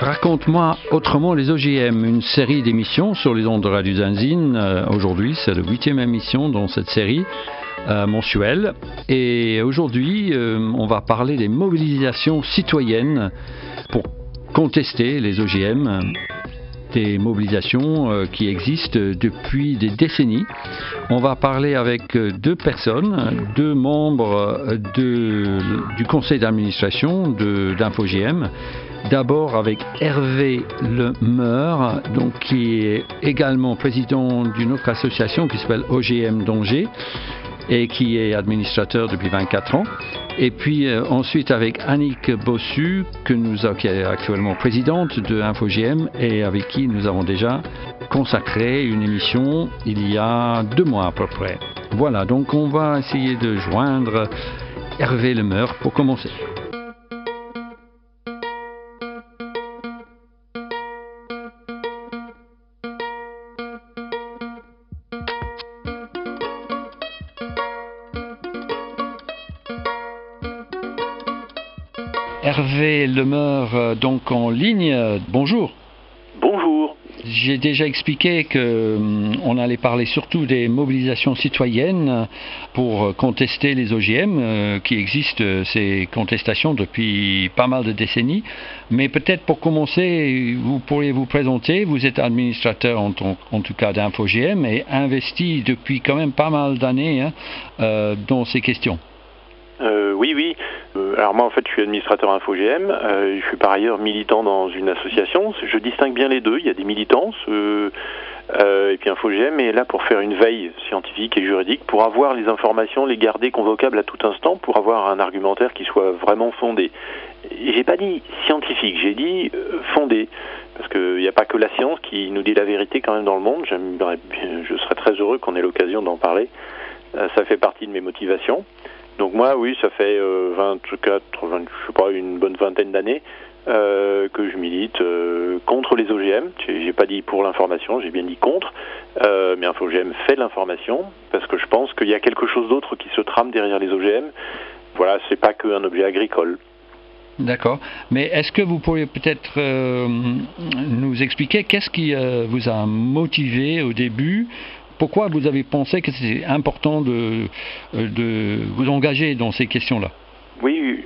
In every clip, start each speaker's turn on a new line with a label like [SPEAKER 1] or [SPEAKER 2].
[SPEAKER 1] Raconte-moi autrement les OGM, une série d'émissions sur les ondes de Radio Zinzine. Aujourd'hui, c'est la 8e émission dans cette série mensuelle. Et aujourd'hui, on va parler des mobilisations citoyennes pour contester les OGM. Des mobilisations qui existent depuis des décennies. On va parler avec deux personnes, deux membres du conseil d'administration d'InfoGM. D'abord avec Hervé Lemeur, donc qui est également président d'une autre association qui s'appelle OGM d'Angers et qui est administrateur depuis 24 ans. Et puis ensuite avec Annick Bossu, qui est actuellement présidente de InfoGM et avec qui nous avons déjà consacré une émission il y a 2 mois à peu près. Voilà, donc on va essayer de joindre Hervé Lemeur pour commencer. Hervé Lemeur, donc en ligne. Bonjour.
[SPEAKER 2] Bonjour.
[SPEAKER 1] J'ai déjà expliqué qu'on allait parler surtout des mobilisations citoyennes pour contester les OGM, qui existent, ces contestations, depuis pas mal de décennies. Mais peut-être pour commencer, vous pourriez vous présenter. Vous êtes administrateur en tout cas d'InfoGM et investi depuis quand même pas mal d'années dans ces questions.
[SPEAKER 2] Oui. Alors moi en fait je suis administrateur InfoGM, je suis par ailleurs militant dans une association, je distingue bien les deux, il y a des militants et puis InfoGM est là pour faire une veille scientifique et juridique, pour avoir les informations, les garder convocables à tout instant, pour avoir un argumentaire qui soit vraiment fondé. Et j'ai pas dit scientifique, j'ai dit fondé, parce qu'il n'y a pas que la science qui nous dit la vérité quand même dans le monde, je serais très heureux qu'on ait l'occasion d'en parler, ça fait partie de mes motivations. Donc moi, oui, ça fait une bonne vingtaine d'années que je milite contre les OGM. J'ai pas dit pour l'information, j'ai bien dit contre. Mais InfoGM fait l'information parce que je pense qu'il y a quelque chose d'autre qui se trame derrière les OGM. Voilà, c'est pas qu'un objet agricole.
[SPEAKER 1] D'accord. Mais est-ce que vous pourriez peut-être nous expliquer qu'est-ce qui vous a motivé au début? Pourquoi vous avez pensé que c'était important de vous engager dans ces questions-là?
[SPEAKER 2] Oui,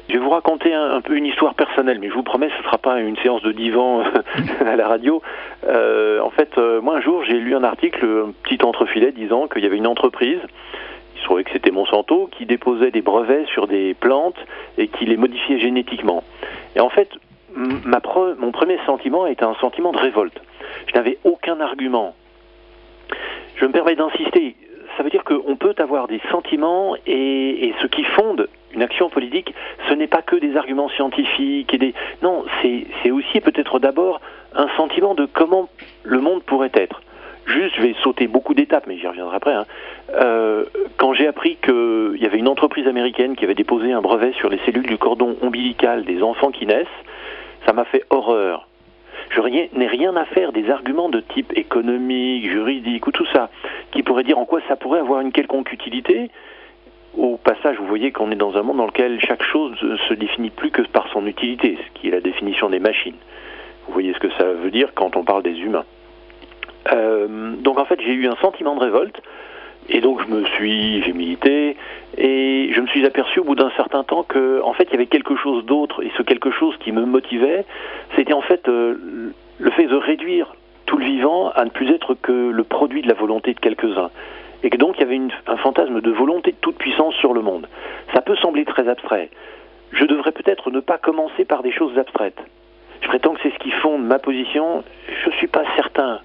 [SPEAKER 2] je vais vous raconter un peu une histoire personnelle, mais je vous promets, ce ne sera pas une séance de divan à la radio. En fait, moi un jour, j'ai lu un article, un petit entrefilet, disant qu'il y avait une entreprise, il se trouvait que c'était Monsanto, qui déposait des brevets sur des plantes et qui les modifiait génétiquement. Et en fait, mon premier sentiment était un sentiment de révolte. Je n'avais aucun argument. Je me permets d'insister, ça veut dire qu'on peut avoir des sentiments et ce qui fonde une action politique, ce n'est pas que des arguments scientifiques Non, c'est aussi peut-être d'abord un sentiment de comment le monde pourrait être. Juste, je vais sauter beaucoup d'étapes, mais j'y reviendrai après. Quand j'ai appris qu'il y avait une entreprise américaine qui avait déposé un brevet sur les cellules du cordon ombilical des enfants qui naissent, ça m'a fait horreur. Je n'ai rien à faire des arguments de type économique, juridique ou tout ça, qui pourraient dire en quoi ça pourrait avoir une quelconque utilité. Au passage, vous voyez qu'on est dans un monde dans lequel chaque chose se définit plus que par son utilité, ce qui est la définition des machines. Vous voyez ce que ça veut dire quand on parle des humains. Donc en fait, j'ai eu un sentiment de révolte, et donc j'ai milité, et je me suis aperçu au bout d'un certain temps que, en fait, il y avait quelque chose d'autre, et ce quelque chose qui me motivait, c'était en fait le fait de réduire tout le vivant à ne plus être que le produit de la volonté de quelques-uns. Et que donc il y avait un fantasme de volonté de toute puissance sur le monde. Ça peut sembler très abstrait. Je devrais peut-être ne pas commencer par des choses abstraites. Je prétends que c'est ce qui fonde ma position. Je ne suis pas certain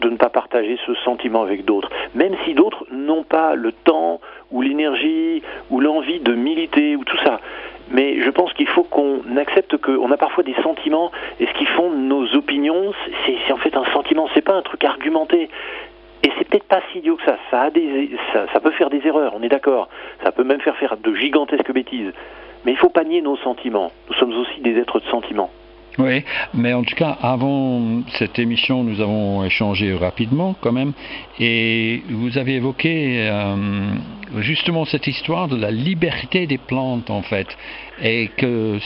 [SPEAKER 2] de ne pas partager ce sentiment avec d'autres, même si d'autres n'ont pas le temps ou l'énergie ou l'envie de militer ou tout ça. Mais je pense qu'il faut qu'on accepte qu'on a parfois des sentiments, et ce qui fonde nos opinions, c'est en fait un sentiment, c'est pas un truc argumenté. Et c'est peut-être pas si idiot que ça. Ça peut faire des erreurs, on est d'accord. Ça peut même faire de gigantesques bêtises. Mais il faut pas nier nos sentiments. Nous sommes aussi des êtres de sentiments.
[SPEAKER 1] Oui, mais en tout cas, avant cette émission, nous avons échangé rapidement quand même, et vous avez évoqué justement cette histoire de la liberté des plantes en fait, et que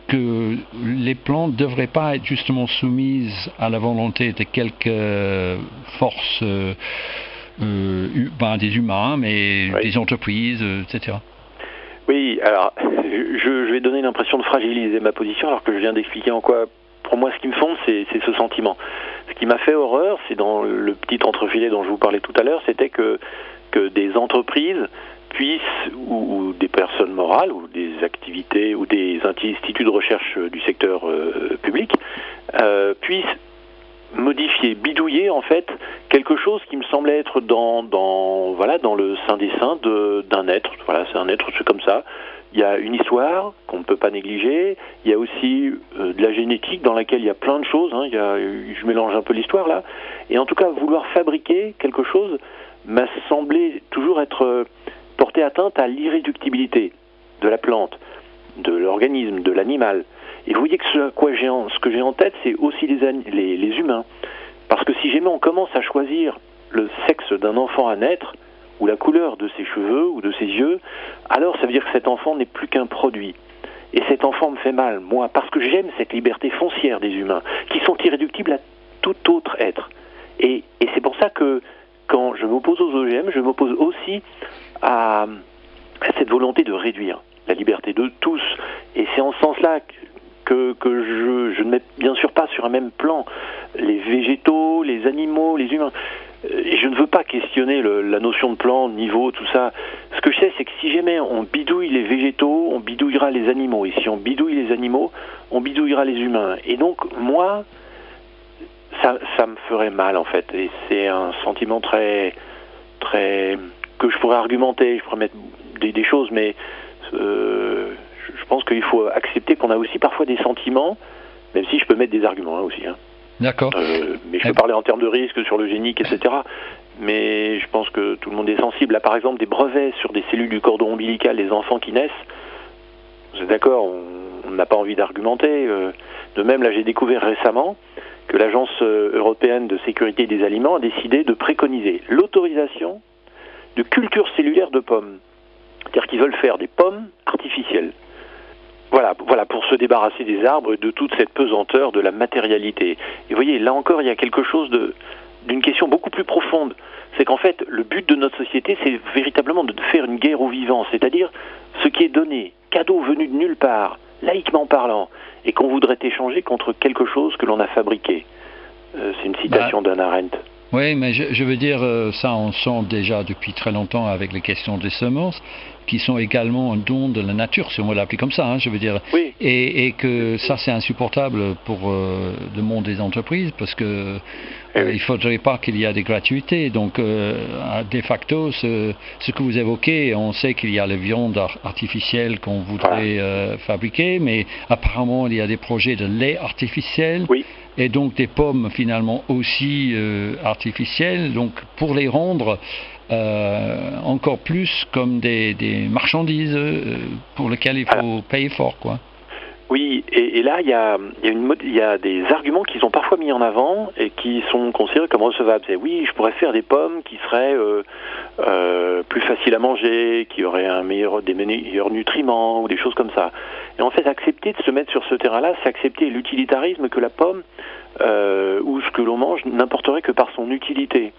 [SPEAKER 1] que les plantes ne devraient pas être justement soumises à la volonté de quelques forces, des humains, mais des entreprises, etc.
[SPEAKER 2] Oui, alors je vais donner l'impression de fragiliser ma position alors que je viens d'expliquer en quoi, pour moi, ce qui me fonde, c'est ce sentiment. Ce qui m'a fait horreur, c'est dans le petit entrefilet dont je vous parlais tout à l'heure, c'était que des entreprises puissent, ou des personnes morales, ou des activités, ou des instituts de recherche du secteur public, puissent modifier, bidouiller en fait quelque chose qui me semblait être dans le sein des saints d'un être. Voilà, c'est un être, c'est comme ça. Il y a une histoire qu'on ne peut pas négliger. Il y a aussi de la génétique dans laquelle il y a plein de choses. Hein. Je mélange un peu l'histoire là. Et en tout cas, vouloir fabriquer quelque chose m'a semblé toujours être porter atteinte à l'irréductibilité de la plante, de l'organisme, de l'animal. Et vous voyez que ce que j'ai en tête, c'est aussi les humains. Parce que si jamais on commence à choisir le sexe d'un enfant à naître, ou la couleur de ses cheveux, ou de ses yeux, alors ça veut dire que cet enfant n'est plus qu'un produit. Et cet enfant me fait mal, moi, parce que j'aime cette liberté foncière des humains, qui sont irréductibles à tout autre être. Et c'est pour ça que, quand je m'oppose aux OGM, je m'oppose aussi à cette volonté de réduire la liberté de tous. Et c'est en ce sens-là que je ne mets bien sûr pas sur un même plan les végétaux, les animaux, les humains. Et je ne veux pas questionner la notion de plan, de niveau, tout ça. Ce que je sais, c'est que si jamais on bidouille les végétaux, on bidouillera les animaux. Et si on bidouille les animaux, on bidouillera les humains. Et donc, moi, ça me ferait mal, en fait. Et c'est un sentiment très que je pourrais argumenter, je pourrais mettre des choses, mais je pense qu'il faut accepter qu'on a aussi parfois des sentiments, même si je peux mettre des arguments aussi. Hein.
[SPEAKER 1] D'accord.
[SPEAKER 2] Mais je peux parler en termes de risque sur l'eugénique, etc. Mais je pense que tout le monde est sensible. Là, par exemple, des brevets sur des cellules du cordon ombilical des enfants qui naissent, vous êtes d'accord, on n'a pas envie d'argumenter. De même, là, j'ai découvert récemment que l'Agence européenne de sécurité des aliments a décidé de préconiser l'autorisation de culture cellulaire de pommes. C'est-à-dire qu'ils veulent faire des pommes artificielles. Voilà, pour se débarrasser des arbres et de toute cette pesanteur de la matérialité. Et vous voyez, là encore, il y a quelque chose d'une question beaucoup plus profonde. C'est qu'en fait, le but de notre société, c'est véritablement de faire une guerre aux vivants, c'est-à-dire ce qui est donné, cadeau venu de nulle part, laïquement parlant, et qu'on voudrait échanger contre quelque chose que l'on a fabriqué. C'est une citation d'Hannah Arendt.
[SPEAKER 1] Oui, mais je veux dire, ça on sent déjà depuis très longtemps avec les questions des semences, qui sont également un don de la nature, si on veut l'appeler comme ça, hein, je veux dire.
[SPEAKER 2] Oui.
[SPEAKER 1] Et que ça c'est insupportable pour le monde des entreprises, parce que il faudrait pas qu'il y ait des gratuités. Donc, de facto, ce que vous évoquez, on sait qu'il y a les viandes artificielles qu'on voudrait fabriquer, mais apparemment il y a des projets de lait artificiel.
[SPEAKER 2] Oui.
[SPEAKER 1] Et donc des pommes finalement aussi artificielles, donc pour les rendre encore plus comme des marchandises pour lesquelles il faut payer fort, quoi.
[SPEAKER 2] Oui, et là il y a des arguments qui sont parfois mis en avant et qui sont considérés comme recevables. C'est oui, je pourrais faire des pommes qui seraient plus faciles à manger, qui auraient des meilleurs nutriments ou des choses comme ça. Et en fait, accepter de se mettre sur ce terrain-là, c'est accepter l'utilitarisme que la pomme ou ce que l'on mange n'importerait que par son utilité.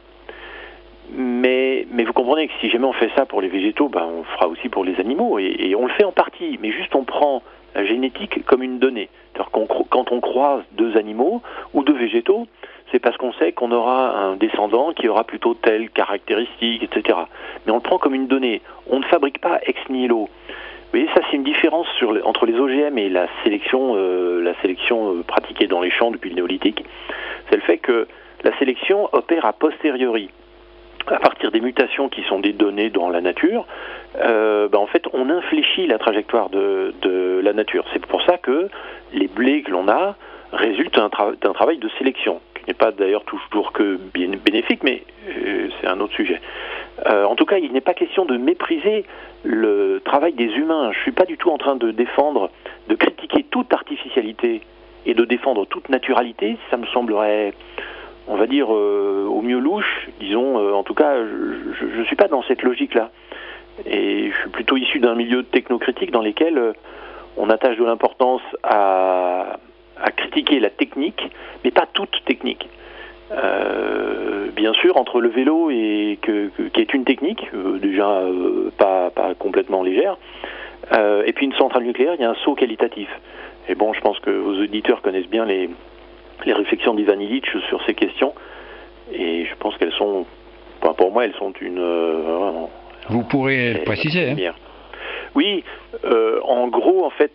[SPEAKER 2] Mais vous comprenez que si jamais on fait ça pour les végétaux, on fera aussi pour les animaux, et on le fait en partie, mais juste on prend la génétique comme une donnée. C'est-à-dire quand on croise deux animaux ou deux végétaux, c'est parce qu'on sait qu'on aura un descendant qui aura plutôt telle caractéristique, etc. Mais on le prend comme une donnée. On ne fabrique pas ex nihilo. Vous voyez, ça c'est une différence entre les OGM et la sélection pratiquée dans les champs depuis le néolithique. C'est le fait que la sélection opère a posteriori. À partir des mutations qui sont des données dans la nature, en fait, on infléchit la trajectoire de la nature. C'est pour ça que les blés que l'on a résultent d'un travail de sélection, qui n'est pas d'ailleurs toujours que bénéfique, mais c'est un autre sujet. En tout cas, il n'est pas question de mépriser le travail des humains. Je ne suis pas du tout en train de critiquer toute artificialité et de défendre toute naturalité. Ça me semblerait, on va dire, au mieux louche, disons. En tout cas, je ne suis pas dans cette logique-là. Et je suis plutôt issu d'un milieu technocritique dans lequel on attache de l'importance à critiquer la technique, mais pas toute technique. Bien sûr, entre le vélo qui est une technique, déjà pas complètement légère, et puis une centrale nucléaire, il y a un saut qualitatif. Et bon, je pense que vos auditeurs connaissent bien les réflexions d'Ivan Illich sur ces questions, et je pense qu'elles sont, pour moi, elles sont
[SPEAKER 1] Vous pourrez le préciser. Hein.
[SPEAKER 2] Oui, en gros, en fait,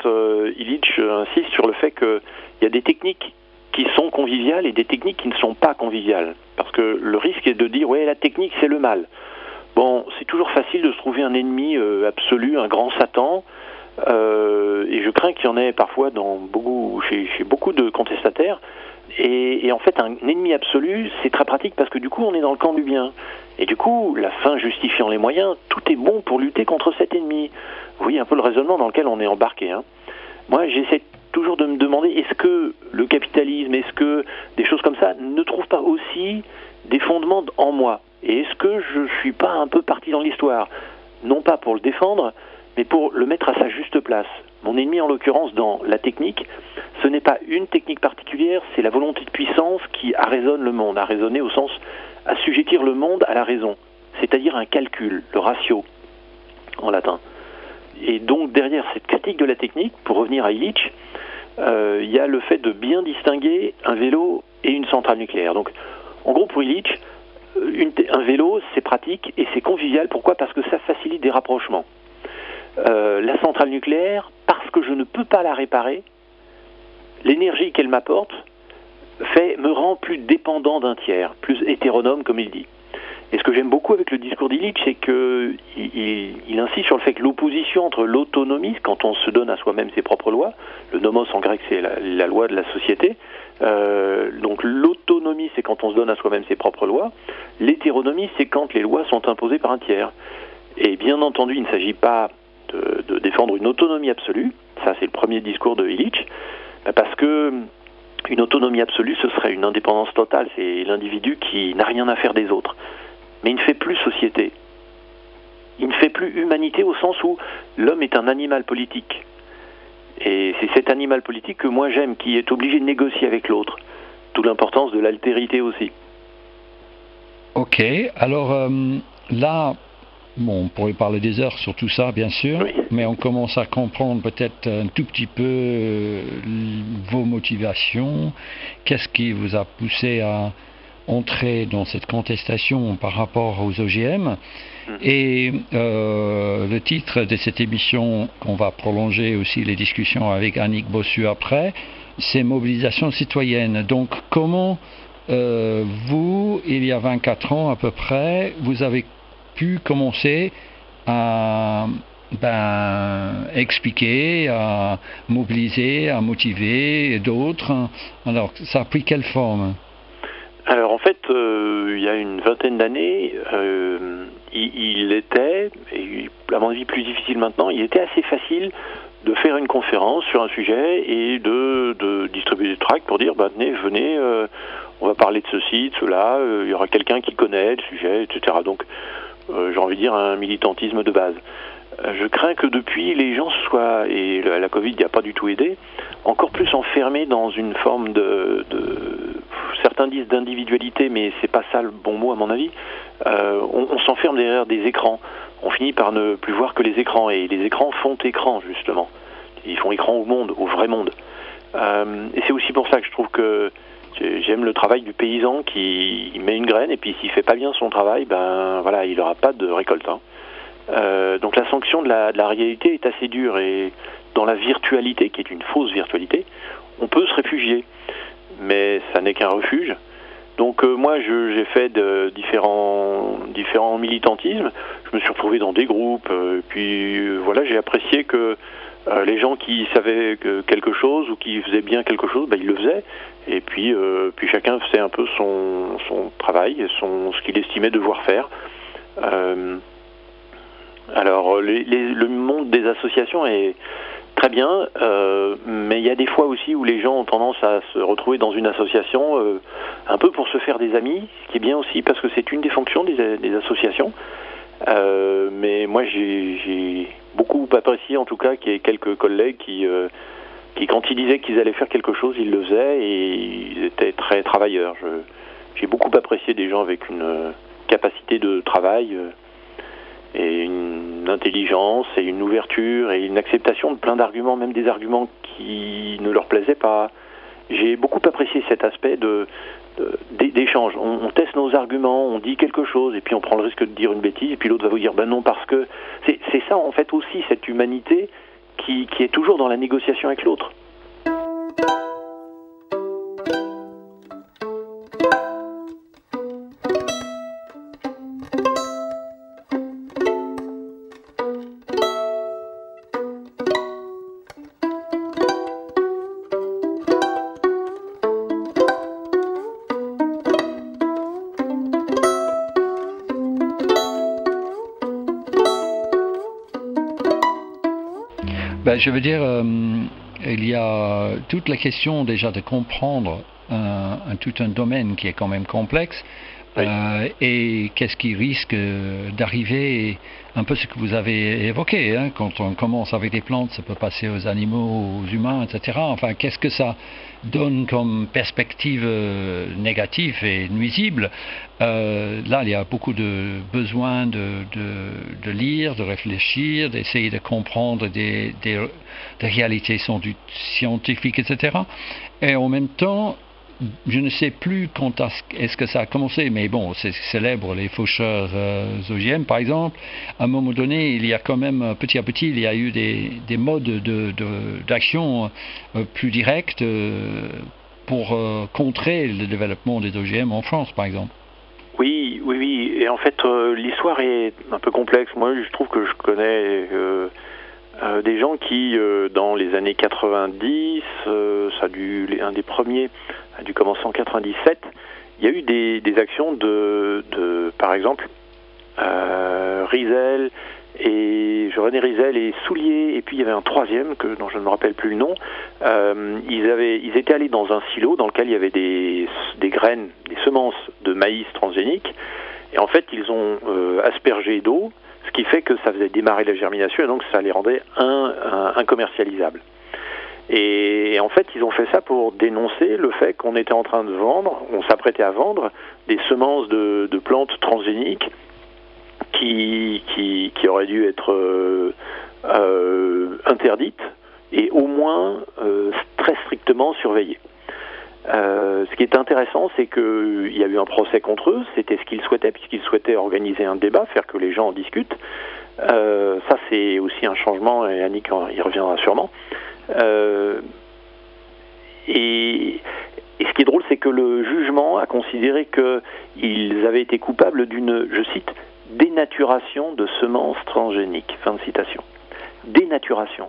[SPEAKER 2] Illich insiste sur le fait qu'il y a des techniques qui sont conviviales et des techniques qui ne sont pas conviviales. Parce que le risque est de dire, ouais, la technique, c'est le mal. Bon, c'est toujours facile de se trouver un ennemi absolu, un grand Satan, et je crains qu'il y en ait parfois chez beaucoup de contestataires. Et en fait, un ennemi absolu, c'est très pratique parce que du coup, on est dans le camp du bien. Et du coup, la fin justifiant les moyens, tout est bon pour lutter contre cet ennemi. Vous voyez un peu le raisonnement dans lequel on est embarqué. Hein. Moi, j'essaie toujours de me demander, est-ce que le capitalisme, est-ce que des choses comme ça ne trouvent pas aussi des fondements en moi? Et est-ce que je ne suis pas un peu parti dans l'histoire? Non pas pour le défendre, mais pour le mettre à sa juste place. Mon ennemi, en l'occurrence, dans la technique, ce n'est pas une technique particulière, c'est la volonté de puissance qui arraisonne le monde. Arraisonner au sens assujettir le monde à la raison, c'est-à-dire un calcul, le ratio, en latin. Et donc, derrière cette critique de la technique, pour revenir à Illich, il y a le fait de bien distinguer un vélo et une centrale nucléaire. Donc, en gros, pour Illich, un vélo, c'est pratique et c'est convivial. Pourquoi? Parce que ça facilite des rapprochements. La centrale nucléaire, parce que je ne peux pas la réparer, l'énergie qu'elle m'apporte me rend plus dépendant d'un tiers, plus hétéronome, comme il dit. Et ce que j'aime beaucoup avec le discours d'Illich, c'est qu'il insiste sur le fait que l'opposition entre l'autonomie, quand on se donne à soi-même ses propres lois, le nomos en grec c'est la loi de la société, donc l'autonomie c'est quand on se donne à soi-même ses propres lois, l'hétéronomie c'est quand les lois sont imposées par un tiers. Et bien entendu, il ne s'agit pas de défendre une autonomie absolue, ça c'est le premier discours de Illich, parce que une autonomie absolue ce serait une indépendance totale, c'est l'individu qui n'a rien à faire des autres. Mais il ne fait plus société. Il ne fait plus humanité au sens où l'homme est un animal politique. Et c'est cet animal politique que moi j'aime, qui est obligé de négocier avec l'autre. D'où l'importance de l'altérité aussi.
[SPEAKER 1] Ok, alors là, bon, on pourrait parler des heures sur tout ça, bien sûr, oui. Mais on commence à comprendre peut-être un tout petit peu vos motivations. Qu'est-ce qui vous a poussé à entrer dans cette contestation par rapport aux OGM. Et le titre de cette émission, qu'on va prolonger aussi les discussions avec Annick Bossu après, c'est Mobilisation citoyenne. Donc comment vous, il y a 24 ans à peu près, vous avez pu commencer à expliquer, à mobiliser, à motiver d'autres. Alors ça a pris quelle forme ?
[SPEAKER 2] Alors en fait, il y a une vingtaine d'années, il était, et à mon avis plus difficile maintenant, il était assez facile de faire une conférence sur un sujet et de distribuer des tracts pour dire, venez, on va parler de ceci, de cela, il y aura quelqu'un qui connaît le sujet, etc. Donc j'ai envie de dire un militantisme de base. Je crains que depuis, les gens soient, et la Covid n'y a pas du tout aidé, encore plus enfermés dans une forme certains disent d'individualité, mais c'est pas ça le bon mot à mon avis. On s'enferme derrière des écrans. On finit par ne plus voir que les écrans, et les écrans font écran justement. Ils font écran au monde, au vrai monde. Et c'est aussi pour ça que je trouve que j'aime le travail du paysan qui met une graine, et puis s'il fait pas bien son travail, il n'aura pas de récolte. Donc la sanction de la réalité est assez dure, et dans la virtualité, qui est une fausse virtualité, on peut se réfugier, mais ça n'est qu'un refuge. Donc moi j'ai fait différents militantismes, je me suis retrouvé dans des groupes, puis voilà, j'ai apprécié que les gens qui savaient quelque chose ou qui faisaient bien quelque chose, ils le faisaient, et puis chacun faisait un peu son travail, ce qu'il estimait devoir faire. Alors le monde des associations est très bien, mais il y a des fois aussi où les gens ont tendance à se retrouver dans une association un peu pour se faire des amis, ce qui est bien aussi parce que c'est une des fonctions des associations. Mais moi, j'ai beaucoup apprécié, en tout cas, qu'il y ait quelques collègues qui quand ils disaient qu'ils allaient faire quelque chose, ils le faisaient et ils étaient très travailleurs. J'ai beaucoup apprécié des gens avec une capacité de travail et une intelligence et une ouverture et une acceptation de plein d'arguments, même des arguments qui ne leur plaisaient pas. J'ai beaucoup apprécié cet aspect d'échange. On teste nos arguments, on dit quelque chose et puis on prend le risque de dire une bêtise et puis l'autre va vous dire ben non parce que... C'est ça en fait aussi, cette humanité qui est toujours dans la négociation avec l'autre.
[SPEAKER 1] Je veux dire, il y a toute la question déjà de comprendre tout un domaine qui est quand même complexe. Oui. Et qu'est-ce qui risque d'arriver, un peu ce que vous avez évoqué, hein, quand on commence avec des plantes, ça peut passer aux animaux, aux humains, etc. Enfin, qu'est-ce que ça donne comme perspective négative et nuisible? Là, il y a beaucoup de besoin de lire, de réfléchir, d'essayer de comprendre des réalités scientifiques, etc. Et en même temps, je ne sais plus quand est-ce que ça a commencé, mais bon, c'est célèbre, les faucheurs OGM par exemple. À un moment donné, il y a quand même, petit à petit, il y a eu des modes d'action plus directs pour contrer le développement des OGM en France, par exemple.
[SPEAKER 2] Oui. Et en fait, l'histoire est un peu complexe. Moi, je trouve que je connais des gens qui, dans les années 90, un des premiers a dû commencer en 97, il y a eu des actions par exemple, René Rizel et Soulier, et puis il y avait un troisième dont je ne me rappelle plus le nom. Ils étaient allés dans un silo dans lequel il y avait des graines, des semences de maïs transgéniques, et en fait ils ont aspergé d'eau, ce qui fait que ça faisait démarrer la germination et donc ça les rendait incommercialisables. Et en fait, ils ont fait ça pour dénoncer le fait qu'on était en train de vendre, on s'apprêtait à vendre des semences de plantes transgéniques qui auraient dû être interdites et au moins très strictement surveillées. Ce qui est intéressant, c'est qu'il y a eu un procès contre eux, c'était ce qu'ils souhaitaient, puisqu'ils souhaitaient organiser un débat, faire que les gens en discutent. Ça, c'est aussi un changement, et Annick y reviendra sûrement. Et ce qui est drôle, c'est que le jugement a considéré qu'ils avaient été coupables d'une, je cite, dénaturation de semences transgéniques. Fin de citation. Dénaturation.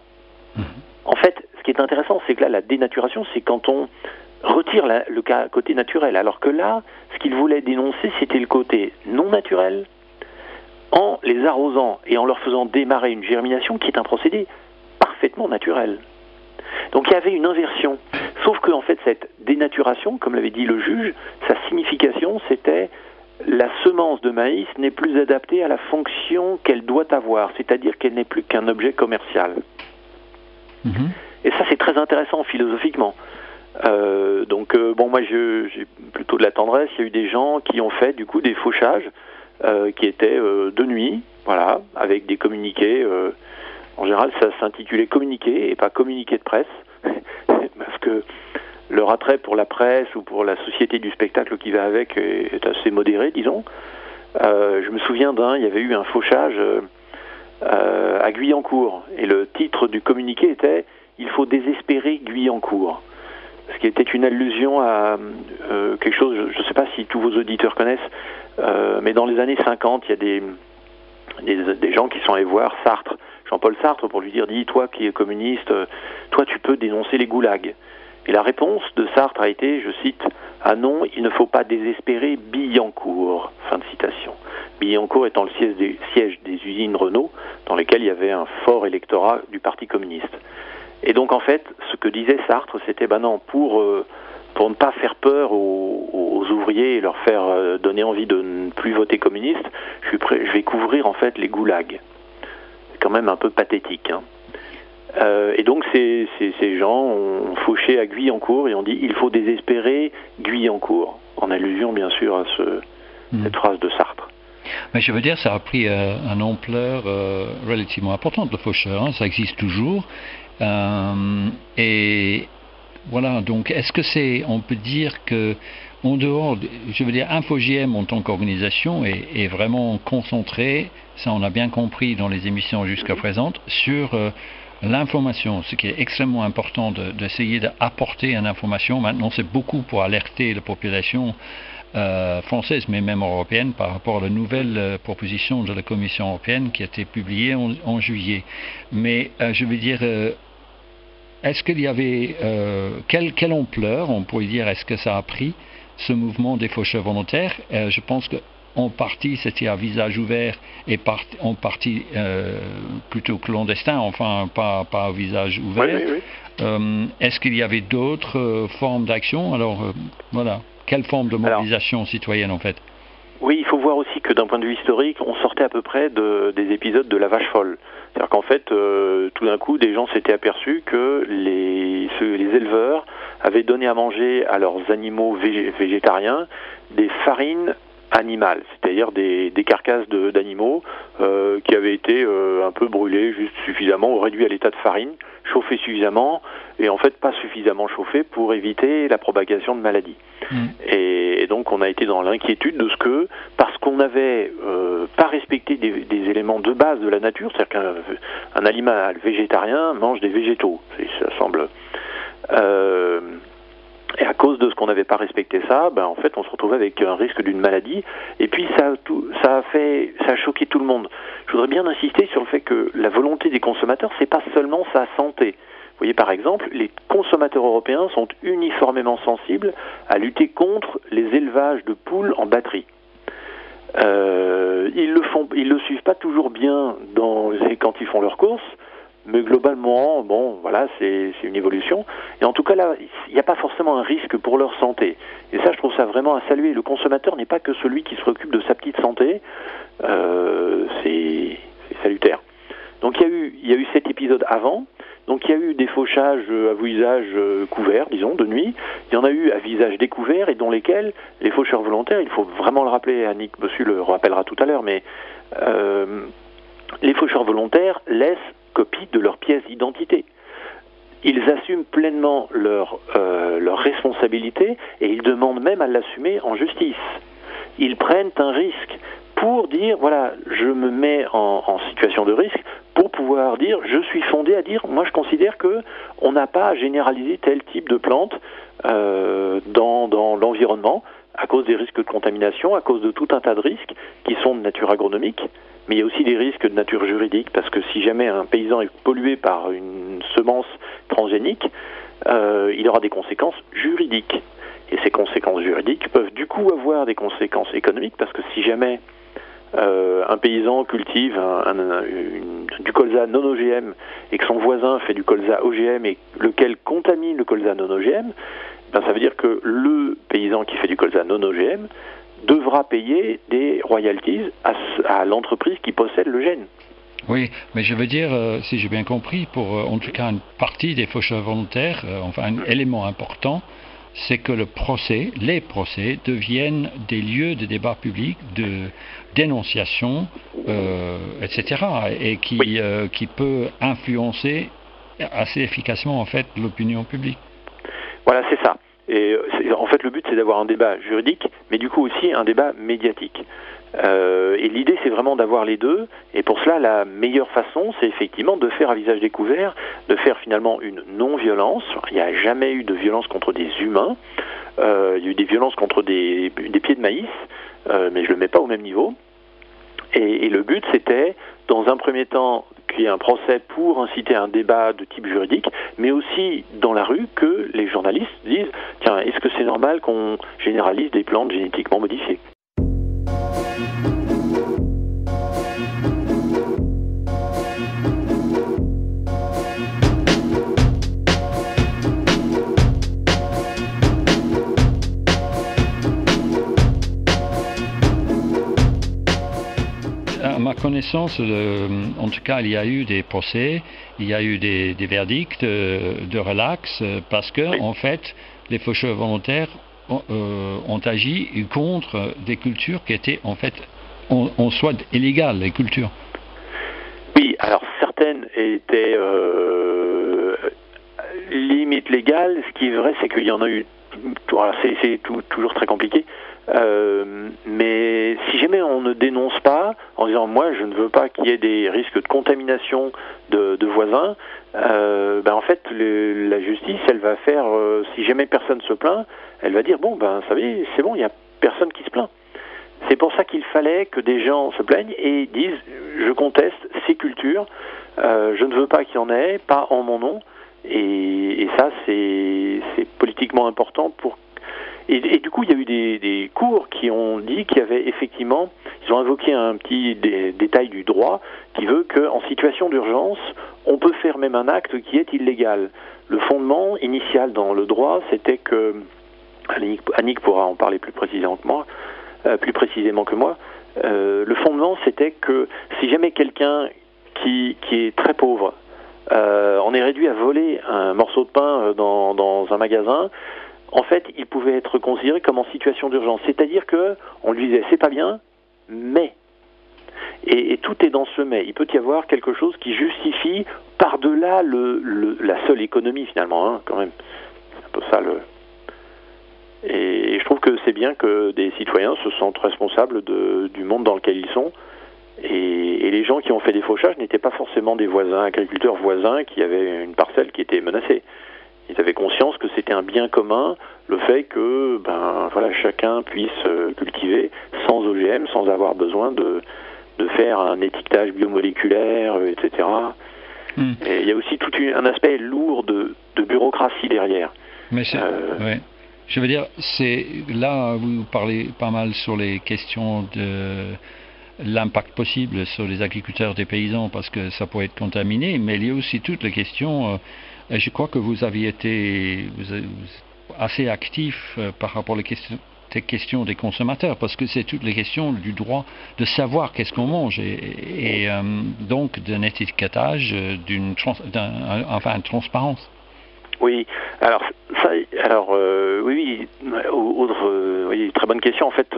[SPEAKER 2] En fait, ce qui est intéressant, c'est que là, la dénaturation, c'est quand on retire le côté naturel, alors que là, ce qu'ils voulaient dénoncer, c'était le côté non naturel, en les arrosant et en leur faisant démarrer une germination qui est un procédé parfaitement naturel. Donc il y avait une inversion, sauf que en fait cette dénaturation, comme l'avait dit le juge, sa signification c'était la semence de maïs n'est plus adaptée à la fonction qu'elle doit avoir, c'est-à-dire qu'elle n'est plus qu'un objet commercial. Et ça c'est très intéressant philosophiquement. Moi j'ai plutôt de la tendresse. Il y a eu des gens qui ont fait du coup des fauchages qui étaient de nuit, voilà, avec des communiqués. En général, ça s'intitulait communiqué et pas communiqué de presse, parce que leur attrait pour la presse ou pour la société du spectacle qui va avec est assez modéré, disons. Je me souviens il y avait eu un fauchage à Guyancourt, et le titre du communiqué était « Il faut désespérer Guyancourt ». Ce qui était une allusion à quelque chose, je ne sais pas si tous vos auditeurs connaissent, mais dans les années 50, il y a des gens qui sont allés voir Sartre, Jean-Paul Sartre, pour lui dire « Dis, toi qui es communiste, toi tu peux dénoncer les goulags ». Et la réponse de Sartre a été, je cite, « Ah non, il ne faut pas désespérer Billancourt ». Fin de citation. Billancourt étant le siège des usines Renault, dans lesquelles il y avait un fort électorat du Parti communiste. Et donc en fait, ce que disait Sartre, c'était, ben non, pour ne pas faire peur aux aux ouvriers et leur faire donner envie de ne plus voter communiste, je vais couvrir en fait les goulags. C'est quand même un peu pathétique, hein. Et donc ces gens ont fauché à Guyancourt et ont dit il faut désespérer Guyancourt, en allusion bien sûr à cette phrase de Sartre.
[SPEAKER 1] Mais je veux dire, ça a pris une ampleur relativement importante, le faucheur, hein, ça existe toujours. Et voilà, donc est-ce que on peut dire que en dehors, je veux dire, InfoJM en tant qu'organisation est vraiment concentré, ça on a bien compris dans les émissions jusqu'à présent, sur l'information, ce qui est extrêmement important d'essayer d'apporter une information. Maintenant, c'est beaucoup pour alerter la population française, mais même européenne, par rapport à la nouvelle proposition de la Commission européenne qui a été publiée en juillet. Mais je veux dire, est-ce qu'il y avait quelle ampleur, on pourrait dire, est-ce que ça a pris ce mouvement des faucheurs volontaires? Je pense que en partie c'était à visage ouvert et en partie plutôt clandestin, enfin pas à visage ouvert.
[SPEAKER 2] Oui, oui.
[SPEAKER 1] Est-ce qu'il y avait d'autres formes d'action? Alors voilà, quelle forme de mobilisation citoyenne en fait?
[SPEAKER 2] Oui, il faut voir aussi que d'un point de vue historique, on sortait à peu près des épisodes de la vache folle. C'est-à-dire qu'en fait, tout d'un coup, des gens s'étaient aperçus que les éleveurs avaient donné à manger à leurs animaux végétariens des farines animales, c'est-à-dire des carcasses d'animaux qui avaient été un peu brûlées juste suffisamment ou réduits à l'état de farine, chauffées suffisamment et en fait pas suffisamment chauffées pour éviter la propagation de maladies. Et donc on a été dans l'inquiétude de parce qu'on n'avait pas respecté des éléments de base de la nature, c'est-à-dire qu'un animal végétarien mange des végétaux, ça semble... Et à cause de ce qu'on n'avait pas respecté ça, en fait, on se retrouvait avec un risque d'une maladie. Et puis, ça a choqué tout le monde. Je voudrais bien insister sur le fait que la volonté des consommateurs, c'est pas seulement sa santé. Vous voyez, par exemple, les consommateurs européens sont uniformément sensibles à lutter contre les élevages de poules en batterie. Ils le suivent pas toujours bien quand ils font leurs courses. Mais globalement, bon, voilà, c'est une évolution. Et en tout cas, là, il n'y a pas forcément un risque pour leur santé. Et ça, je trouve ça vraiment à saluer. Le consommateur n'est pas que celui qui se préoccupe de sa petite santé. C'est salutaire. Donc, il y a eu cet épisode avant. Donc, il y a eu des fauchages à visage couvert, disons, de nuit. Il y en a eu à visage découvert et dans lesquels les faucheurs volontaires, il faut vraiment le rappeler, Annick Bossu le rappellera tout à l'heure, mais les faucheurs volontaires laissent copie de leurs pièces d'identité. Ils assument pleinement leur responsabilité et ils demandent même à l'assumer en justice. Ils prennent un risque pour dire, voilà, je me mets en situation de risque pour pouvoir dire, je suis fondé à dire, moi je considère que on n'a pas à généraliser tel type de plante dans l'environnement à cause des risques de contamination, à cause de tout un tas de risques qui sont de nature agronomique. Mais il y a aussi des risques de nature juridique, parce que si jamais un paysan est pollué par une semence transgénique, il aura des conséquences juridiques. Et ces conséquences juridiques peuvent du coup avoir des conséquences économiques, parce que si jamais un paysan cultive du colza non OGM et que son voisin fait du colza OGM et lequel contamine le colza non OGM, ça veut dire que le paysan qui fait du colza non OGM devra payer des royalties à l'entreprise qui possède le gène.
[SPEAKER 1] Oui, mais je veux dire, si j'ai bien compris, pour en tout cas une partie des faucheurs volontaires, enfin un élément important, c'est que les procès deviennent des lieux de débat public, de dénonciation, etc., et qui peut influencer assez efficacement en fait l'opinion publique.
[SPEAKER 2] Voilà, c'est ça. Et en fait, le but, c'est d'avoir un débat juridique, mais du coup aussi un débat médiatique. Et l'idée, c'est vraiment d'avoir les deux. Et pour cela, la meilleure façon, c'est effectivement de faire à visage découvert, de faire finalement une non-violence. Il n'y a jamais eu de violence contre des humains. Il y a eu des violences contre des pieds de maïs, mais je ne le mets pas au même niveau. Et le but, c'était, dans un premier temps, qu'il y ait un procès pour inciter à un débat de type juridique, mais aussi dans la rue que les journalistes disent « Tiens, est-ce que c'est normal qu'on généralise des plantes génétiquement modifiées ?»
[SPEAKER 1] ma connaissance, en tout cas, il y a eu des procès, il y a eu des verdicts de relax, parce que, en fait, les faucheurs volontaires ont agi contre des cultures qui étaient, en fait, en soi illégales, les cultures.
[SPEAKER 2] Oui, alors certaines étaient limite légales. Ce qui est vrai, c'est qu'il y en a eu. Voilà, c'est toujours très compliqué. Mais si jamais on ne dénonce pas, en disant moi je ne veux pas qu'il y ait des risques de contamination de voisins, en fait la justice elle va faire, si jamais personne se plaint, elle va dire bon vous savez c'est bon, il n'y a personne qui se plaint. C'est pour ça qu'il fallait que des gens se plaignent et disent je conteste ces cultures, je ne veux pas qu'il y en ait, pas en mon nom, et ça c'est politiquement important pour. Et du coup, il y a eu des cours qui ont dit qu'il y avait effectivement, ils ont invoqué un petit détail du droit qui veut qu'en situation d'urgence, on peut faire même un acte qui est illégal. Le fondement initial dans le droit, c'était que, Annick pourra en parler plus précisément que moi, le fondement c'était que si jamais quelqu'un qui est très pauvre, on est réduit à voler un morceau de pain dans un magasin, en fait, il pouvait être considéré comme en situation d'urgence. C'est-à-dire que on lui disait, c'est pas bien, mais. Et tout est dans ce mais. Il peut y avoir quelque chose qui justifie par-delà la seule économie, finalement, quand même. C'est un peu ça Et je trouve que c'est bien que des citoyens se sentent responsables du monde dans lequel ils sont. Et les gens qui ont fait des fauchages n'étaient pas forcément des voisins, agriculteurs voisins, qui avaient une parcelle qui était menacée. Ils avaient conscience que c'était un bien commun, le fait que chacun puisse cultiver sans OGM, sans avoir besoin de faire un étiquetage biomoléculaire, etc. Et il y a aussi tout un aspect lourd de bureaucratie derrière.
[SPEAKER 1] Mais ouais. Je veux dire, c'est là vous parlez pas mal sur les questions de l'impact possible sur les agriculteurs des paysans parce que ça pourrait être contaminé, mais il y a aussi toutes les questions. Je crois que vous aviez été assez actif par rapport aux questions des consommateurs, parce que c'est toutes les questions du droit de savoir qu'est-ce qu'on mange et donc d'un étiquetage, d'une transparence.
[SPEAKER 2] Oui, oui, très bonne question. En fait,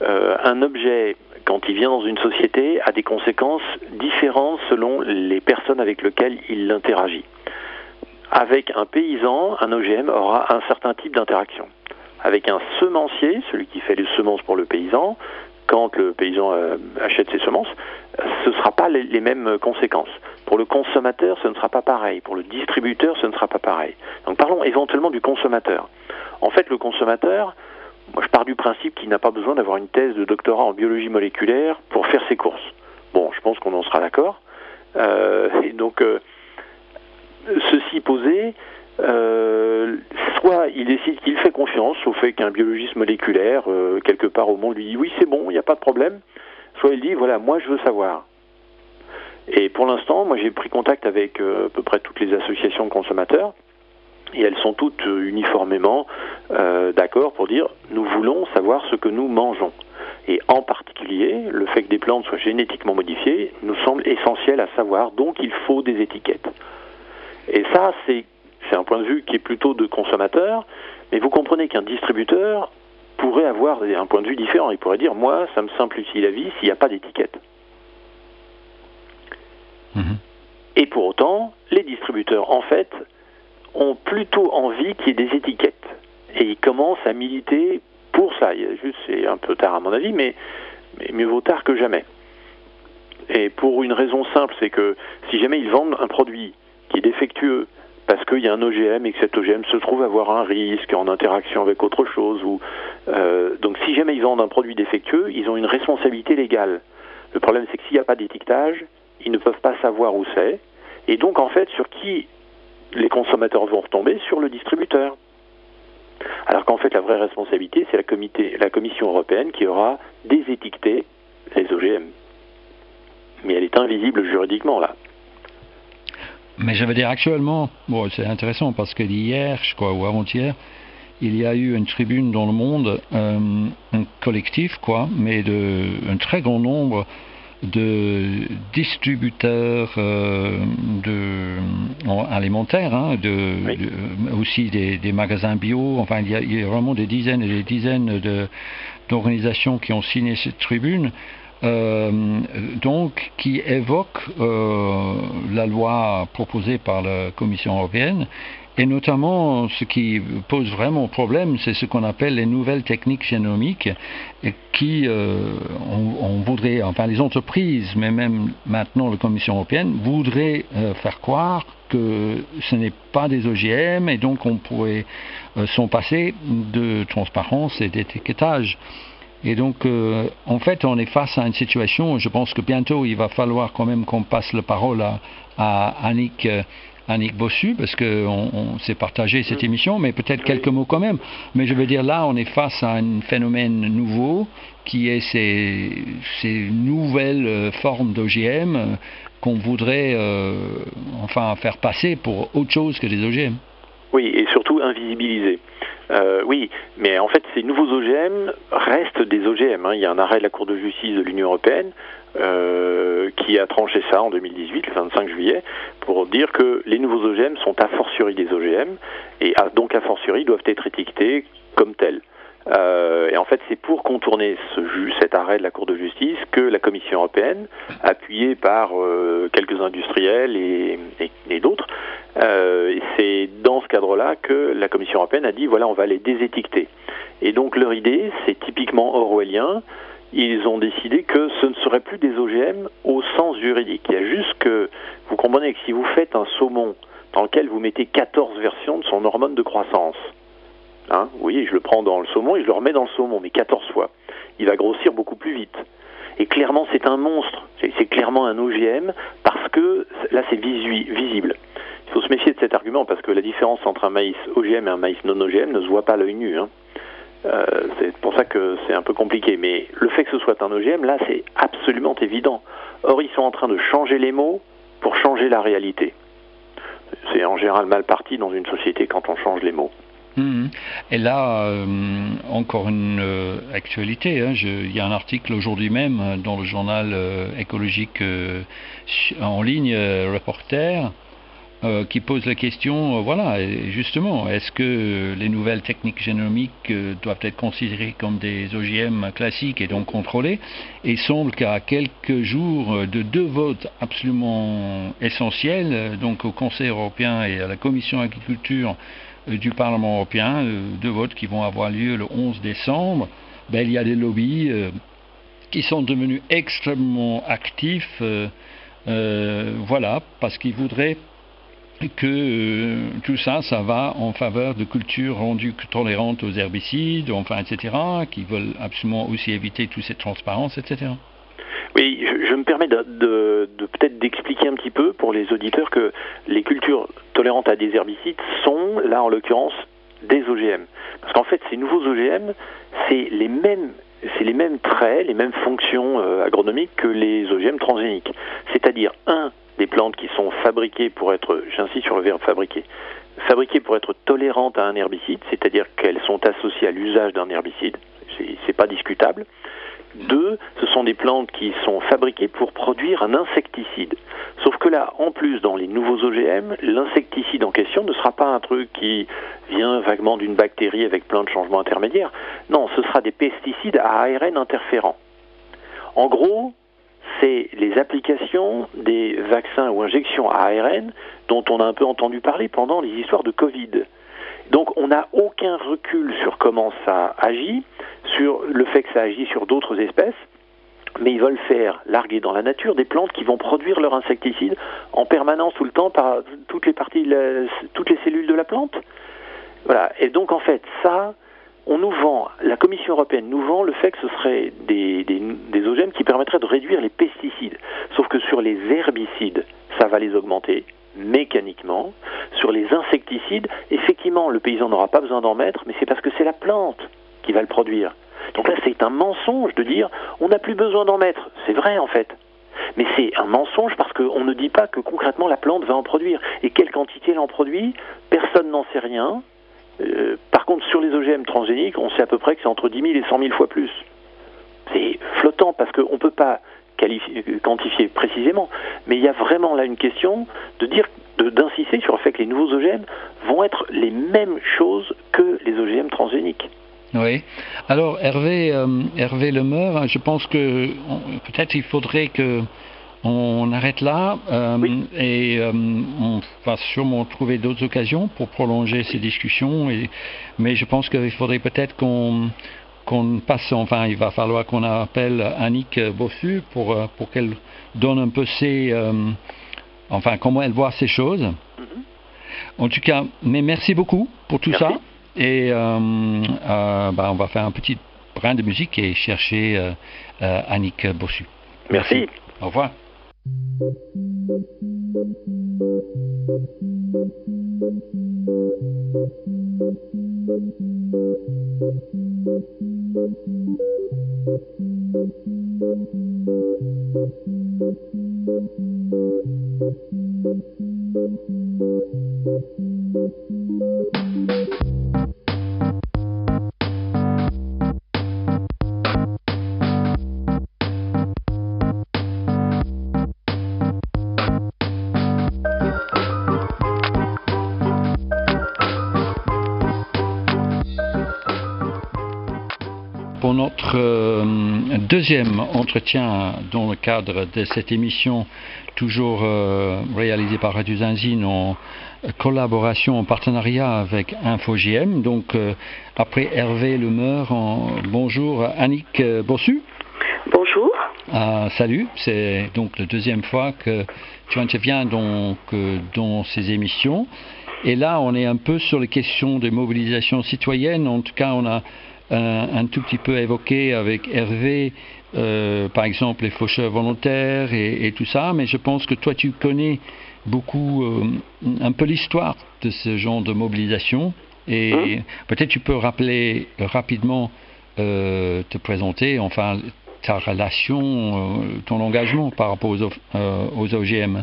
[SPEAKER 2] un objet, quand il vient dans une société, a des conséquences différentes selon les personnes avec lesquelles il interagit. Avec un paysan, un OGM aura un certain type d'interaction. Avec un semencier, celui qui fait les semences pour le paysan, quand le paysan achète ses semences, ce ne sera pas les mêmes conséquences. Pour le consommateur, ce ne sera pas pareil. Pour le distributeur, ce ne sera pas pareil. Donc parlons éventuellement du consommateur. En fait, le consommateur, moi je pars du principe qu'il n'a pas besoin d'avoir une thèse de doctorat en biologie moléculaire pour faire ses courses. Bon, je pense qu'on en sera d'accord. Et donc, ceci posé, soit il décide qu'il fait confiance au fait qu'un biologiste moléculaire, quelque part au monde, lui dit oui c'est bon, il n'y a pas de problème, soit il dit voilà, moi je veux savoir. Et pour l'instant, moi j'ai pris contact avec à peu près toutes les associations de consommateurs, et elles sont toutes uniformément d'accord pour dire nous voulons savoir ce que nous mangeons. Et en particulier, le fait que des plantes soient génétiquement modifiées nous semble essentiel à savoir, donc il faut des étiquettes. Et ça, c'est un point de vue qui est plutôt de consommateur, mais vous comprenez qu'un distributeur pourrait avoir un point de vue différent. Il pourrait dire, moi, ça me simplifie la vie s'il n'y a pas d'étiquette. Et pour autant, les distributeurs, en fait, ont plutôt envie qu'il y ait des étiquettes. Et ils commencent à militer pour ça. C'est un peu tard à mon avis, mais mieux vaut tard que jamais. Et pour une raison simple, c'est que si jamais ils vendent un produit qui est défectueux parce qu'il y a un OGM et que cet OGM se trouve avoir un risque en interaction avec autre chose, donc si jamais ils vendent un produit défectueux, ils ont une responsabilité légale. Le problème, c'est que s'il n'y a pas d'étiquetage, ils ne peuvent pas savoir où c'est, et donc en fait, sur qui les consommateurs vont retomber? Sur le distributeur. Alors qu'en fait, la vraie responsabilité, c'est la Commission européenne qui aura désétiqueté les OGM. Mais elle est invisible juridiquement, là.
[SPEAKER 1] Mais je veux dire, actuellement, bon, c'est intéressant parce que hier, je crois, ou avant-hier, il y a eu une tribune dans le monde, un collectif, mais un très grand nombre de distributeurs alimentaires, aussi des magasins bio. Enfin, il y a vraiment des dizaines et des dizaines d'organisations qui ont signé cette tribune. Donc, qui évoque la loi proposée par la Commission européenne, et notamment ce qui pose vraiment problème, c'est ce qu'on appelle les nouvelles techniques génomiques, et qui on voudrait, enfin les entreprises, mais même maintenant la Commission européenne, voudrait faire croire que ce n'est pas des OGM, et donc on pourrait s'en passer de transparence et d'étiquetage. Et donc, en fait, on est face à une situation, je pense que bientôt, il va falloir quand même qu'on passe la parole à Annick Bossu, parce qu'on s'est partagé cette émission, mais peut-être quelques mots quand même. Mais je veux dire, là, on est face à un phénomène nouveau, qui est ces nouvelles formes d'OGM qu'on voudrait faire passer pour autre chose que des OGM.
[SPEAKER 2] Oui, et surtout invisibiliser. Oui, mais en fait, ces nouveaux OGM restent des OGM. Il y a un arrêt de la Cour de justice de l'Union européenne qui a tranché ça en 2018, le 25 juillet, pour dire que les nouveaux OGM sont a fortiori des OGM, et donc a fortiori doivent être étiquetés comme tels. Et en fait, c'est pour contourner cet arrêt de la Cour de justice que la Commission européenne, appuyée par quelques industriels et d'autres, c'est dans ce cadre-là que la Commission européenne a dit, voilà, on va les désétiqueter. Et donc leur idée, c'est typiquement orwellien. Ils ont décidé que ce ne serait plus des OGM au sens juridique. Il y a juste que, vous comprenez que si vous faites un saumon dans lequel vous mettez 14 versions de son hormone de croissance, vous voyez, je le prends dans le saumon et je le remets dans le saumon, mais 14 fois, il va grossir beaucoup plus vite. Et clairement, c'est un monstre. C'est clairement un OGM parce que là, c'est visible. Il faut se méfier de cet argument parce que la différence entre un maïs OGM et un maïs non OGM ne se voit pas à l'œil nu. C'est pour ça que c'est un peu compliqué. Mais le fait que ce soit un OGM, là, c'est absolument évident. Or, ils sont en train de changer les mots pour changer la réalité. C'est en général mal parti dans une société quand on change les mots.
[SPEAKER 1] Et là, encore une actualité, il y a un article aujourd'hui même dans le journal écologique en ligne, Reporter, qui pose la question, justement, est-ce que les nouvelles techniques génomiques doivent être considérées comme des OGM classiques et donc contrôlées? Et il semble qu'à quelques jours de deux votes absolument essentiels, donc au Conseil européen et à la Commission agriculture du Parlement européen, deux votes qui vont avoir lieu le 11 décembre, il y a des lobbies qui sont devenus extrêmement actifs, parce qu'ils voudraient que tout ça va en faveur de cultures rendues tolérantes aux herbicides, etc., qui veulent absolument aussi éviter toute cette transparence, etc.
[SPEAKER 2] Oui, je me permets de peut-être d'expliquer un petit peu pour les auditeurs que les cultures tolérantes à des herbicides sont, là en l'occurrence, des OGM. Parce qu'en fait, ces nouveaux OGM, c'est les mêmes traits, les mêmes fonctions agronomiques que les OGM transgéniques. C'est-à-dire, des plantes qui sont fabriquées pour être, j'insiste sur le verbe fabriquées pour être tolérantes à un herbicide, c'est-à-dire qu'elles sont associées à l'usage d'un herbicide, c'est pas discutable. 2, ce sont des plantes qui sont fabriquées pour produire un insecticide. Sauf que là, en plus, dans les nouveaux OGM, l'insecticide en question ne sera pas un truc qui vient vaguement d'une bactérie avec plein de changements intermédiaires. Non, ce sera des pesticides à ARN interférents. En gros, c'est les applications des vaccins ou injections à ARN dont on a un peu entendu parler pendant les histoires de Covid. Donc on n'a aucun recul sur comment ça agit, sur le fait que ça agit sur d'autres espèces, mais ils veulent faire larguer dans la nature des plantes qui vont produire leur insecticide en permanence tout le temps par toutes les cellules de la plante. Voilà. Et donc en fait, ça, la Commission européenne nous vend le fait que ce serait des OGM qui permettraient de réduire les pesticides. Sauf que sur les herbicides, ça va les augmenter mécaniquement. Sur les insecticides, effectivement, le paysan n'aura pas besoin d'en mettre, mais c'est parce que c'est la plante qui va le produire. Donc là, c'est un mensonge de dire on n'a plus besoin d'en mettre. C'est vrai en fait. Mais c'est un mensonge parce qu'on ne dit pas que concrètement la plante va en produire. Et quelle quantité elle en produit, personne n'en sait rien. Par contre, sur les OGM transgéniques, on sait à peu près que c'est entre 10 000 et 100 000 fois plus. C'est flottant parce qu'on ne peut pas quantifier précisément. Mais il y a vraiment là une question d'insister sur le fait que les nouveaux OGM vont être les mêmes choses que les OGM transgéniques.
[SPEAKER 1] Oui. Alors Hervé Lemeur, je pense que peut-être il faudrait que on arrête là et on va sûrement trouver d'autres occasions pour prolonger ces discussions. Mais je pense qu'il faudrait peut-être qu'on passe, enfin il va falloir qu'on appelle Annick Bossu pour qu'elle donne un peu comment elle voit ces choses. En tout cas, mais merci beaucoup pour tout ça. Et on va faire un petit brin de musique et chercher Annick Bossu.
[SPEAKER 2] Merci.
[SPEAKER 1] Au revoir. Pour notre deuxième entretien dans le cadre de cette émission, toujours réalisée par Radio Zinzine en collaboration, en partenariat avec InfoJM. Donc après Hervé Lemeur, bonjour Annick Bossu.
[SPEAKER 3] Bonjour.
[SPEAKER 1] Salut, c'est donc la deuxième fois que tu interviens dans ces émissions. Et là, on est un peu sur les questions de mobilisation citoyenne. En tout cas, on a un tout petit peu évoqué avec Hervé, par exemple, les faucheurs volontaires et tout ça. Mais je pense que toi, tu connais beaucoup, un peu l'histoire de ce genre de mobilisation. Et peut-être tu peux rappeler rapidement, te présenter, enfin, ta relation, ton engagement par rapport aux OGM.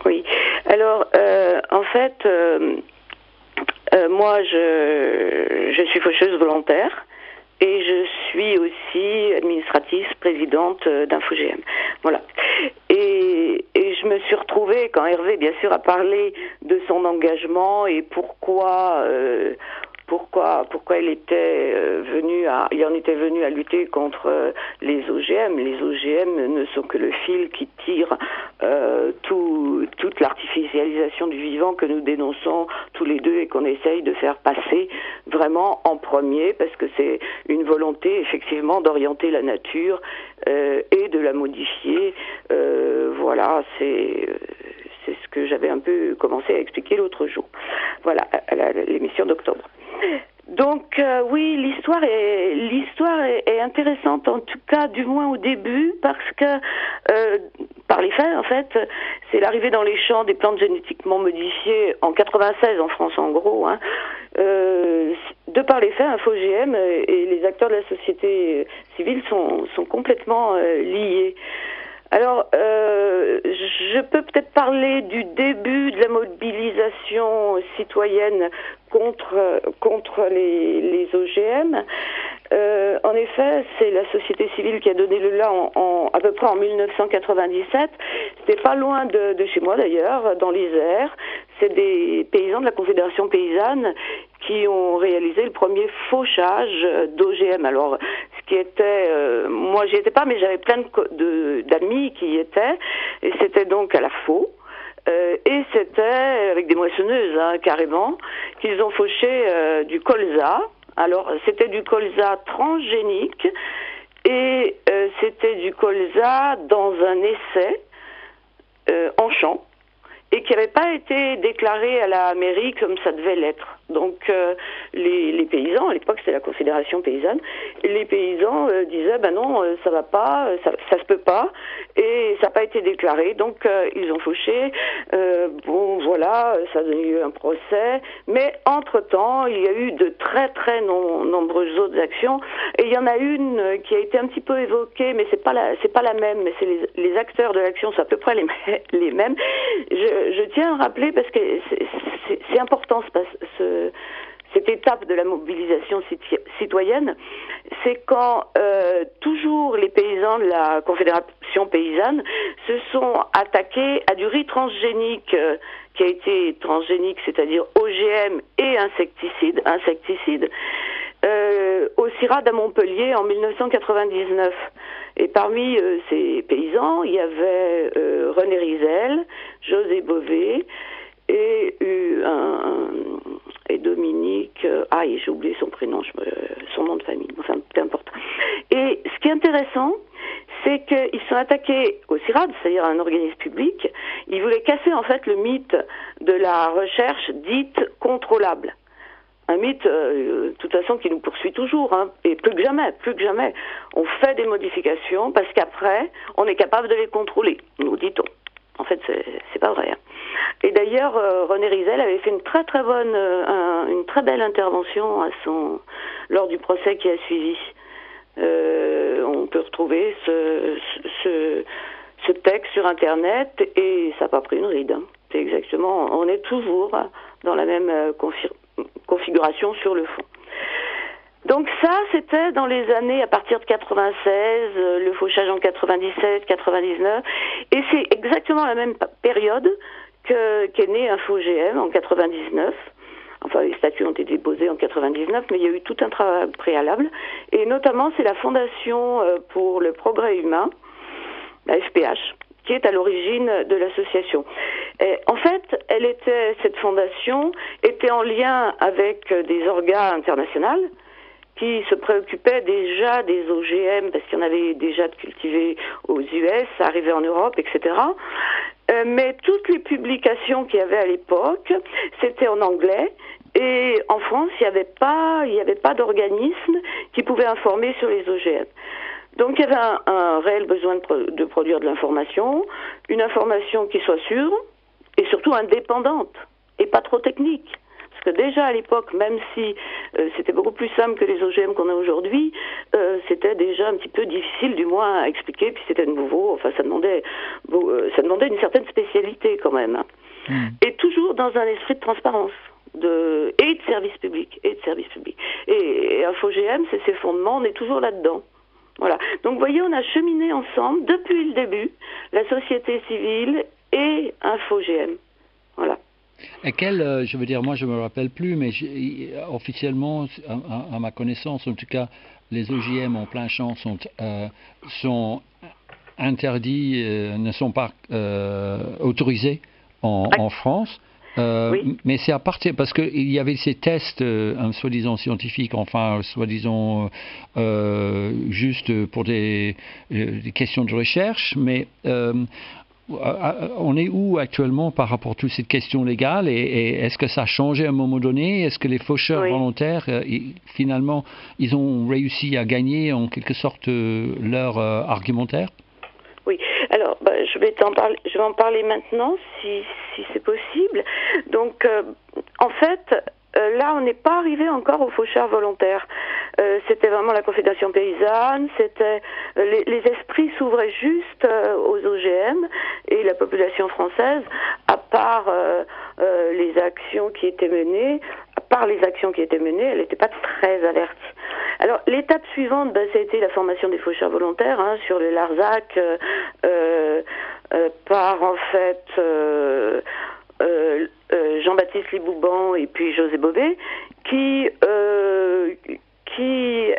[SPEAKER 3] Oui. Alors, en fait, moi, je suis faucheuse volontaire et je suis aussi administratrice présidente d'InfoJM. Voilà. Et je me suis retrouvée, quand Hervé, bien sûr, a parlé de son engagement et pourquoi il en était venu à lutter contre les OGM. Les OGM ne sont que le fil qui tire toute l'artificialisation du vivant que nous dénonçons tous les deux et qu'on essaye de faire passer vraiment en premier, parce que c'est une volonté effectivement d'orienter la nature et de la modifier. Voilà, c'est ce que j'avais un peu commencé à expliquer l'autre jour. Voilà, à l'émission d'octobre. Donc oui, l'histoire est intéressante, en tout cas du moins au début, parce que par les faits, en fait, c'est l'arrivée dans les champs des plantes génétiquement modifiées en 96 en France, en gros. De par les faits, InfoJM et les acteurs de la société civile sont complètement liés. Alors, je peux peut-être parler du début de la mobilisation citoyenne contre les OGM. En effet, c'est la société civile qui a donné le là à peu près en 1997. C'était pas loin de chez moi d'ailleurs, dans l'Isère. C'est des paysans de la Confédération paysanne qui ont réalisé le premier fauchage d'OGM. Alors, ce qui était, moi j'y étais pas, mais j'avais plein d'amis qui y étaient, et c'était donc à la faux. Et c'était avec des moissonneuses, carrément, qu'ils ont fauché du colza. Alors, c'était du colza transgénique, et c'était du colza dans un essai en champ, et qui n'avait pas été déclaré à la mairie comme ça devait l'être. Donc les paysans, à l'époque c'était la Confédération paysanne, les paysans disaient non, ça va pas, ça se peut pas, et ça n'a pas été déclaré, donc ils ont fauché. Voilà, ça a donné lieu à un procès, mais entre-temps il y a eu de très très nombreuses autres actions, et il y en a une qui a été un petit peu évoquée, mais c'est pas la même, mais c'est les acteurs de l'action, c'est à peu près les mêmes. Je tiens à rappeler, parce que c'est important cette étape de la mobilisation citoyenne, c'est quand toujours les paysans de la Confédération paysanne se sont attaqués à du riz transgénique, qui a été transgénique, c'est-à-dire OGM et insecticide, au CIRAD à Montpellier en 1999. Et parmi ces paysans, il y avait René Rizel, José Bové et Dominique, j'ai oublié son prénom, son nom de famille, enfin peu importe. Et ce qui est intéressant, c'est qu'ils sont attaqués au CIRAD, c'est-à-dire un organisme public. Ils voulaient casser en fait le mythe de la recherche dite contrôlable. Un mythe, de toute façon, qui nous poursuit toujours, hein, et plus que jamais. On fait des modifications parce qu'après, on est capable de les contrôler, nous dit-on. En fait, c'est pas vrai. Hein. Et d'ailleurs, René Rizel avait fait une très belle intervention lors du procès qui a suivi. On peut retrouver ce texte sur Internet et ça n'a pas pris une ride. Hein. C'est exactement, on est toujours dans la même configuration sur le fond. Donc ça, c'était dans les années à partir de 96, le fauchage en 97, 99, et c'est exactement la même période qu'est né InfoGM en 99. Enfin, les statuts ont été déposés en 99, mais il y a eu tout un travail préalable, et notamment c'est la Fondation pour le progrès humain, la FPH, qui est à l'origine de l'association. En fait, cette fondation était en lien avec des organes internationaux qui se préoccupaient déjà des OGM, parce qu'il y en avait déjà de cultivés aux US, ça arrivait en Europe, etc. Mais toutes les publications qu'il y avait à l'époque, c'était en anglais, et en France, il n'y avait pas d'organisme qui pouvait informer sur les OGM. Donc il y avait un réel besoin de produire de l'information, une information qui soit sûre, et surtout indépendante, et pas trop technique. Parce que déjà à l'époque, même si c'était beaucoup plus simple que les OGM qu'on a aujourd'hui, c'était déjà un petit peu difficile du moins à expliquer, puis c'était nouveau, enfin ça demandait une certaine spécialité quand même. Hein. Et toujours dans un esprit de transparence. Et de service public. Et InfoGM, c'est ses fondements, on est toujours là-dedans. Voilà. Donc vous voyez, on a cheminé ensemble depuis le début, la société civile et InfoGM. Voilà.
[SPEAKER 1] Et je veux dire, moi je me rappelle plus, mais officiellement, à ma connaissance, en tout cas, les OGM en plein champ sont interdits, ne sont pas autorisés en France. Oui. Mais c'est à partir, parce qu'il y avait ces tests, soi-disant scientifiques, soi-disant juste pour des questions de recherche, mais on est où actuellement par rapport à toute cette question légale et est-ce que ça a changé à un moment donné? Est-ce que les faucheurs volontaires, finalement, ils ont réussi à gagner en quelque sorte leur argumentaire?
[SPEAKER 3] Oui, alors je vais en parler maintenant si c'est possible. Donc en fait, là on n'est pas arrivé encore aux faucheurs volontaires. C'était vraiment la Confédération paysanne, les esprits s'ouvraient juste aux OGM et la population française, à part les actions qui étaient menées, elle n'était pas très alerte. Alors, l'étape suivante, ça a été la formation des faucheurs volontaires sur le Larzac par, en fait, Jean-Baptiste Libouban et puis José Bové, qui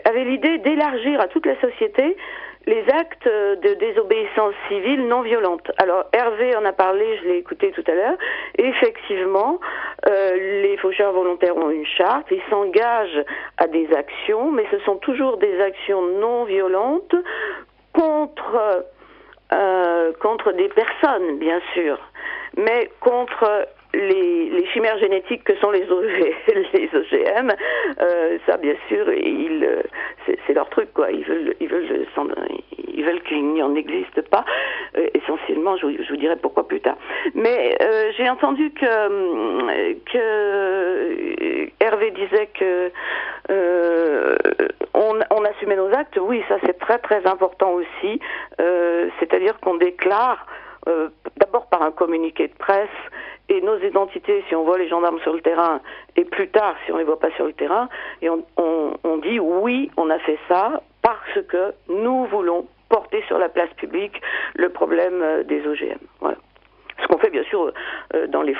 [SPEAKER 3] avait l'idée d'élargir à toute la société les actes de désobéissance civile non violente. Alors Hervé en a parlé, je l'ai écouté tout à l'heure, et effectivement, les faucheurs volontaires ont une charte, ils s'engagent à des actions, mais ce sont toujours des actions non violentes contre des personnes, bien sûr, mais contre les chimères génétiques que sont les OGM, ça bien sûr, c'est leur truc quoi. Ils veulent qu'il n'y en existe pas. Essentiellement, je vous dirai pourquoi plus tard. Mais j'ai entendu que Hervé disait que on assumait nos actes. Oui, ça c'est très très important aussi. C'est-à-dire qu'on déclare d'abord par un communiqué de presse et nos identités si on voit les gendarmes sur le terrain, et plus tard si on les voit pas sur le terrain, et on dit oui, on a fait ça parce que nous voulons porter sur la place publique le problème des OGM. Voilà. Ce qu'on fait bien sûr dans les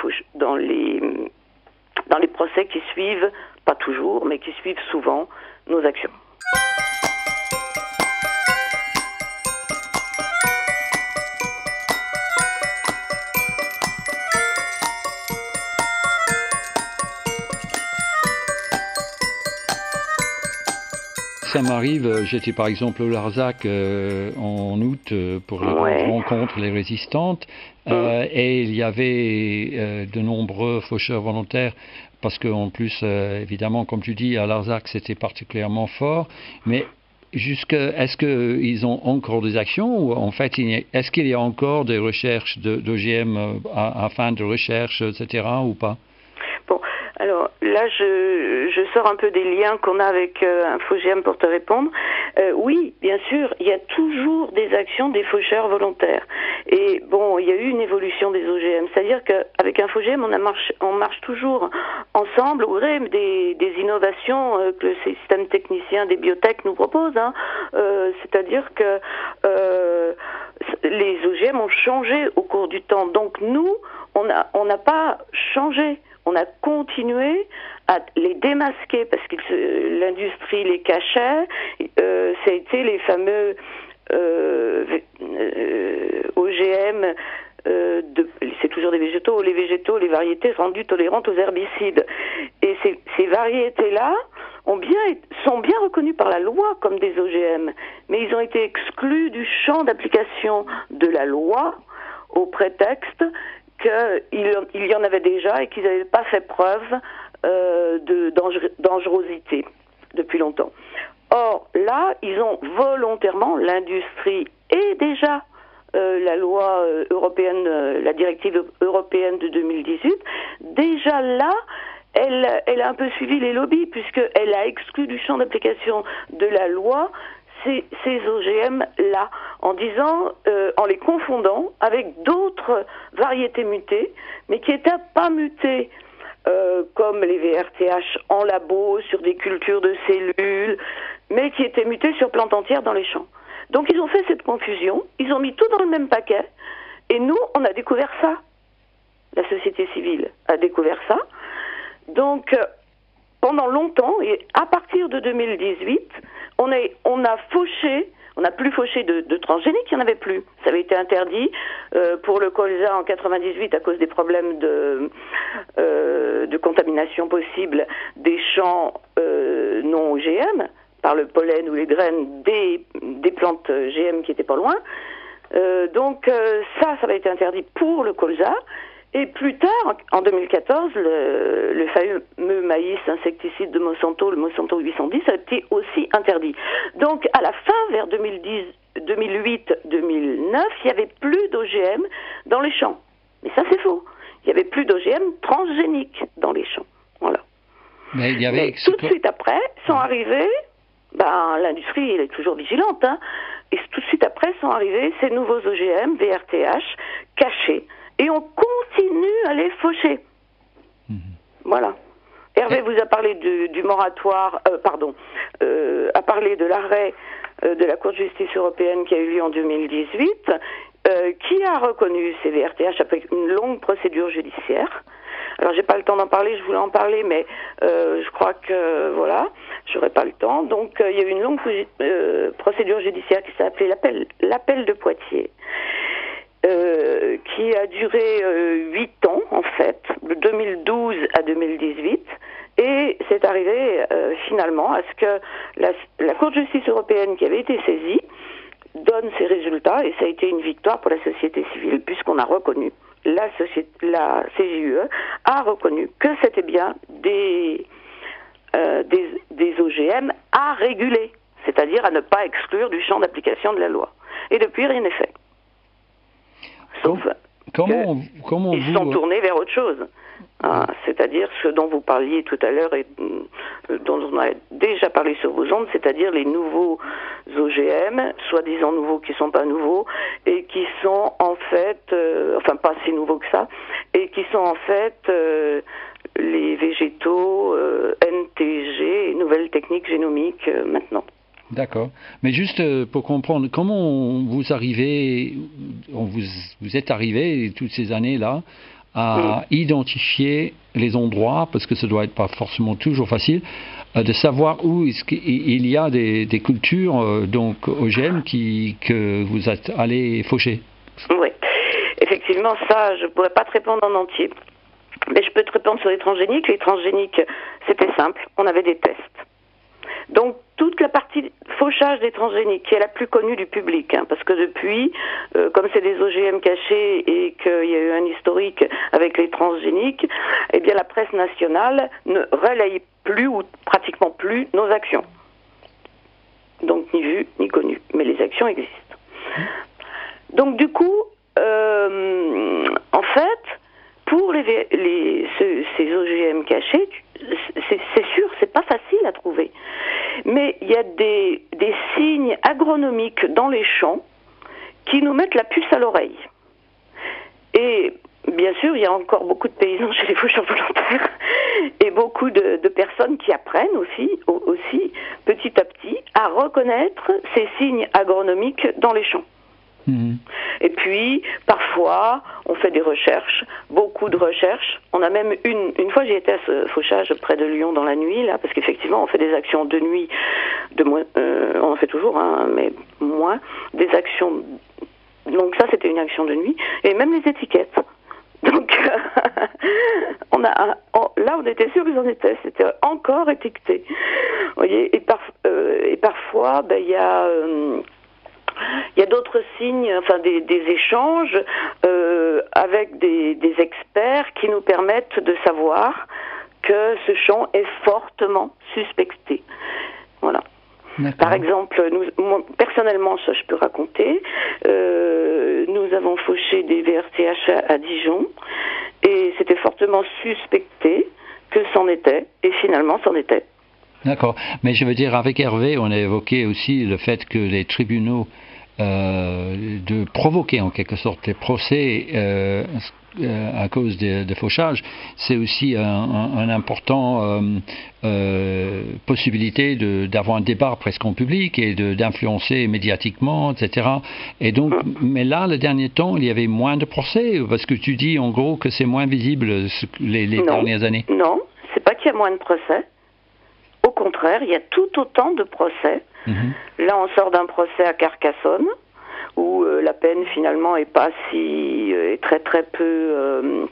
[SPEAKER 3] procès qui suivent, pas toujours, mais qui suivent souvent nos actions.
[SPEAKER 1] Ça m'arrive, j'étais par exemple au Larzac en août pour la rencontre Les Résistantes et il y avait de nombreux faucheurs volontaires parce qu'en plus, évidemment, comme tu dis, à Larzac c'était particulièrement fort, mais est-ce qu'ils ont encore des actions ou en fait, est-ce qu'il y a encore des recherches d'OGM à fin de recherche, etc. ou pas?
[SPEAKER 3] Bon, alors là, je sors un peu des liens qu'on a avec InfoGM pour te répondre. Oui, bien sûr, il y a toujours des actions des faucheurs volontaires. Et bon, il y a eu une évolution des OGM. C'est-à-dire qu'avec InfoGM, on marche toujours ensemble au gré des innovations que le système technicien des biotech nous propose. C'est-à-dire que les OGM ont changé au cours du temps. Donc nous, on n'a pas changé. On a continué à les démasquer parce que l'industrie les cachait. Ça a été les fameux OGM, c'est toujours des végétaux, les variétés rendues tolérantes aux herbicides. Et ces variétés-là sont bien reconnues par la loi comme des OGM, mais ils ont été exclus du champ d'application de la loi au prétexte qu'il y en avait déjà et qu'ils n'avaient pas fait preuve de dangerosité depuis longtemps. Or, là, ils ont volontairement, l'industrie et déjà la loi européenne, la directive européenne de 2018, déjà là, elle a un peu suivi les lobbies puisqu'elle a exclu du champ d'application de la loi ces OGM-là, en disant, en les confondant avec d'autres variétés mutées, mais qui n'étaient pas mutées, comme les VRTH en labo, sur des cultures de cellules, mais qui étaient mutées sur plantes entières dans les champs. Donc ils ont fait cette confusion, ils ont mis tout dans le même paquet, et nous, on a découvert ça. La société civile a découvert ça. Donc, pendant longtemps, et à partir de 2018, on n'a plus fauché de transgéniques, il n'y en avait plus. Ça avait été interdit pour le colza en 98 à cause des problèmes de contamination possible des champs non OGM par le pollen ou les graines des plantes GM qui étaient pas loin. Donc ça avait été interdit pour le colza. Et plus tard, en 2014, le fameux maïs insecticide de Monsanto, le Monsanto 810, a été aussi interdit. Donc, à la fin, vers 2008-2009, il n'y avait plus d'OGM dans les champs. Mais ça, c'est faux. Il n'y avait plus d'OGM transgéniques dans les champs. Voilà.
[SPEAKER 1] Mais
[SPEAKER 3] tout de suite après, sont arrivés, l'industrie, elle est toujours vigilante, et tout de suite après sont arrivés ces nouveaux OGM, VRTH, cachés. Et on continue à les faucher. Voilà. Hervé vous a parlé du moratoire, a parlé de l'arrêt de la Cour de justice européenne qui a eu lieu en 2018, qui a reconnu ces VRTH après une longue procédure judiciaire. Alors j'ai pas le temps d'en parler, je voulais en parler, mais je crois que voilà, j'aurai pas le temps. Donc il y a eu une longue procédure judiciaire qui s'est appelée l'appel de Poitiers. Qui a duré 8 ans, en fait, de 2012 à 2018, et c'est arrivé finalement à ce que la Cour de justice européenne qui avait été saisie donne ses résultats, et ça a été une victoire pour la société civile, puisqu'on a reconnu, la CJUE a reconnu que c'était bien des OGM à réguler, c'est-à-dire à ne pas exclure du champ d'application de la loi. Et depuis, rien n'est fait.
[SPEAKER 1] Comment
[SPEAKER 3] ils se sont tournés vers autre chose. C'est-à-dire ce dont vous parliez tout à l'heure et dont on a déjà parlé sur vos ondes, c'est-à-dire les nouveaux OGM, soi-disant nouveaux qui ne sont pas nouveaux, et qui sont en fait, enfin pas si nouveaux que ça, et qui sont en fait les végétaux NTG et nouvelles techniques génomiques maintenant.
[SPEAKER 1] D'accord. Mais juste pour comprendre, comment vous arrivez, vous êtes arrivé toutes ces années-là à identifier les endroits, parce que ça doit être pas forcément toujours facile, de savoir où il y a des cultures donc OGM que vous êtes allé faucher.
[SPEAKER 3] Oui, effectivement, ça, je ne pourrais pas te répondre en entier. Mais je peux te répondre sur les transgéniques. Les transgéniques, c'était simple, on avait des tests. Donc, toute la partie fauchage des transgéniques, qui est la plus connue du public, parce que depuis, comme c'est des OGM cachés et qu'il y a eu un historique avec les transgéniques, eh bien la presse nationale ne relaye plus ou pratiquement plus nos actions. Donc, ni vues, ni connues. Mais les actions existent. Donc, du coup, en fait, pour ces OGM cachés, c'est sûr, c'est pas facile à trouver. Mais il y a des signes agronomiques dans les champs qui nous mettent la puce à l'oreille. Et bien sûr, il y a encore beaucoup de paysans chez les faucheurs volontaires et beaucoup de personnes qui apprennent aussi, petit à petit, à reconnaître ces signes agronomiques dans les champs. Et puis, parfois, on fait des recherches, beaucoup de recherches. On a même une fois, j'ai été à ce fauchage près de Lyon dans la nuit, là, parce qu'effectivement, on fait des actions de nuit, on en fait toujours, mais moins, des actions. Donc ça, c'était une action de nuit, et même les étiquettes. Donc, là, on était sûr qu'ils en étaient. C'était encore étiqueté. Vous voyez, et parfois, il y a d'autres signes, enfin des échanges avec des experts qui nous permettent de savoir que ce champ est fortement suspecté. Voilà. Par exemple, moi, personnellement, ça je peux raconter, nous avons fauché des VRTH à Dijon et c'était fortement suspecté que c'en était, et finalement c'en était.
[SPEAKER 1] D'accord, mais je veux dire, avec Hervé, on a évoqué aussi le fait que les tribunaux de provoquer en quelque sorte les procès à cause de fauchage, c'est aussi un important possibilité d'avoir un débat presque en public et d'influencer médiatiquement, etc. Et donc, mais là, le dernier temps, il y avait moins de procès, parce que tu dis en gros que c'est moins visible les dernières années.
[SPEAKER 3] Non, c'est pas qu'il y a moins de procès. Au contraire, il y a tout autant de procès. Là, on sort d'un procès à Carcassonne, où la peine finalement est pas est très très peu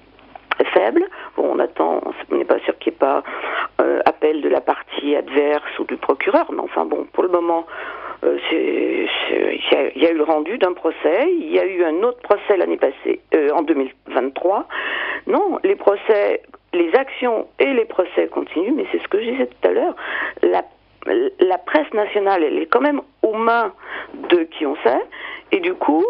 [SPEAKER 3] faible. Bon, on attend, on n'est pas sûr qu'il n'y ait pas appel de la partie adverse ou du procureur, mais enfin bon, pour le moment, il y a eu le rendu d'un procès. Il y a eu un autre procès l'année passée, en 2023. Non, les procès, les actions et les procès continuent, mais c'est ce que je disais tout à l'heure. La presse nationale, elle est quand même aux mains de qui on sait, et du coup,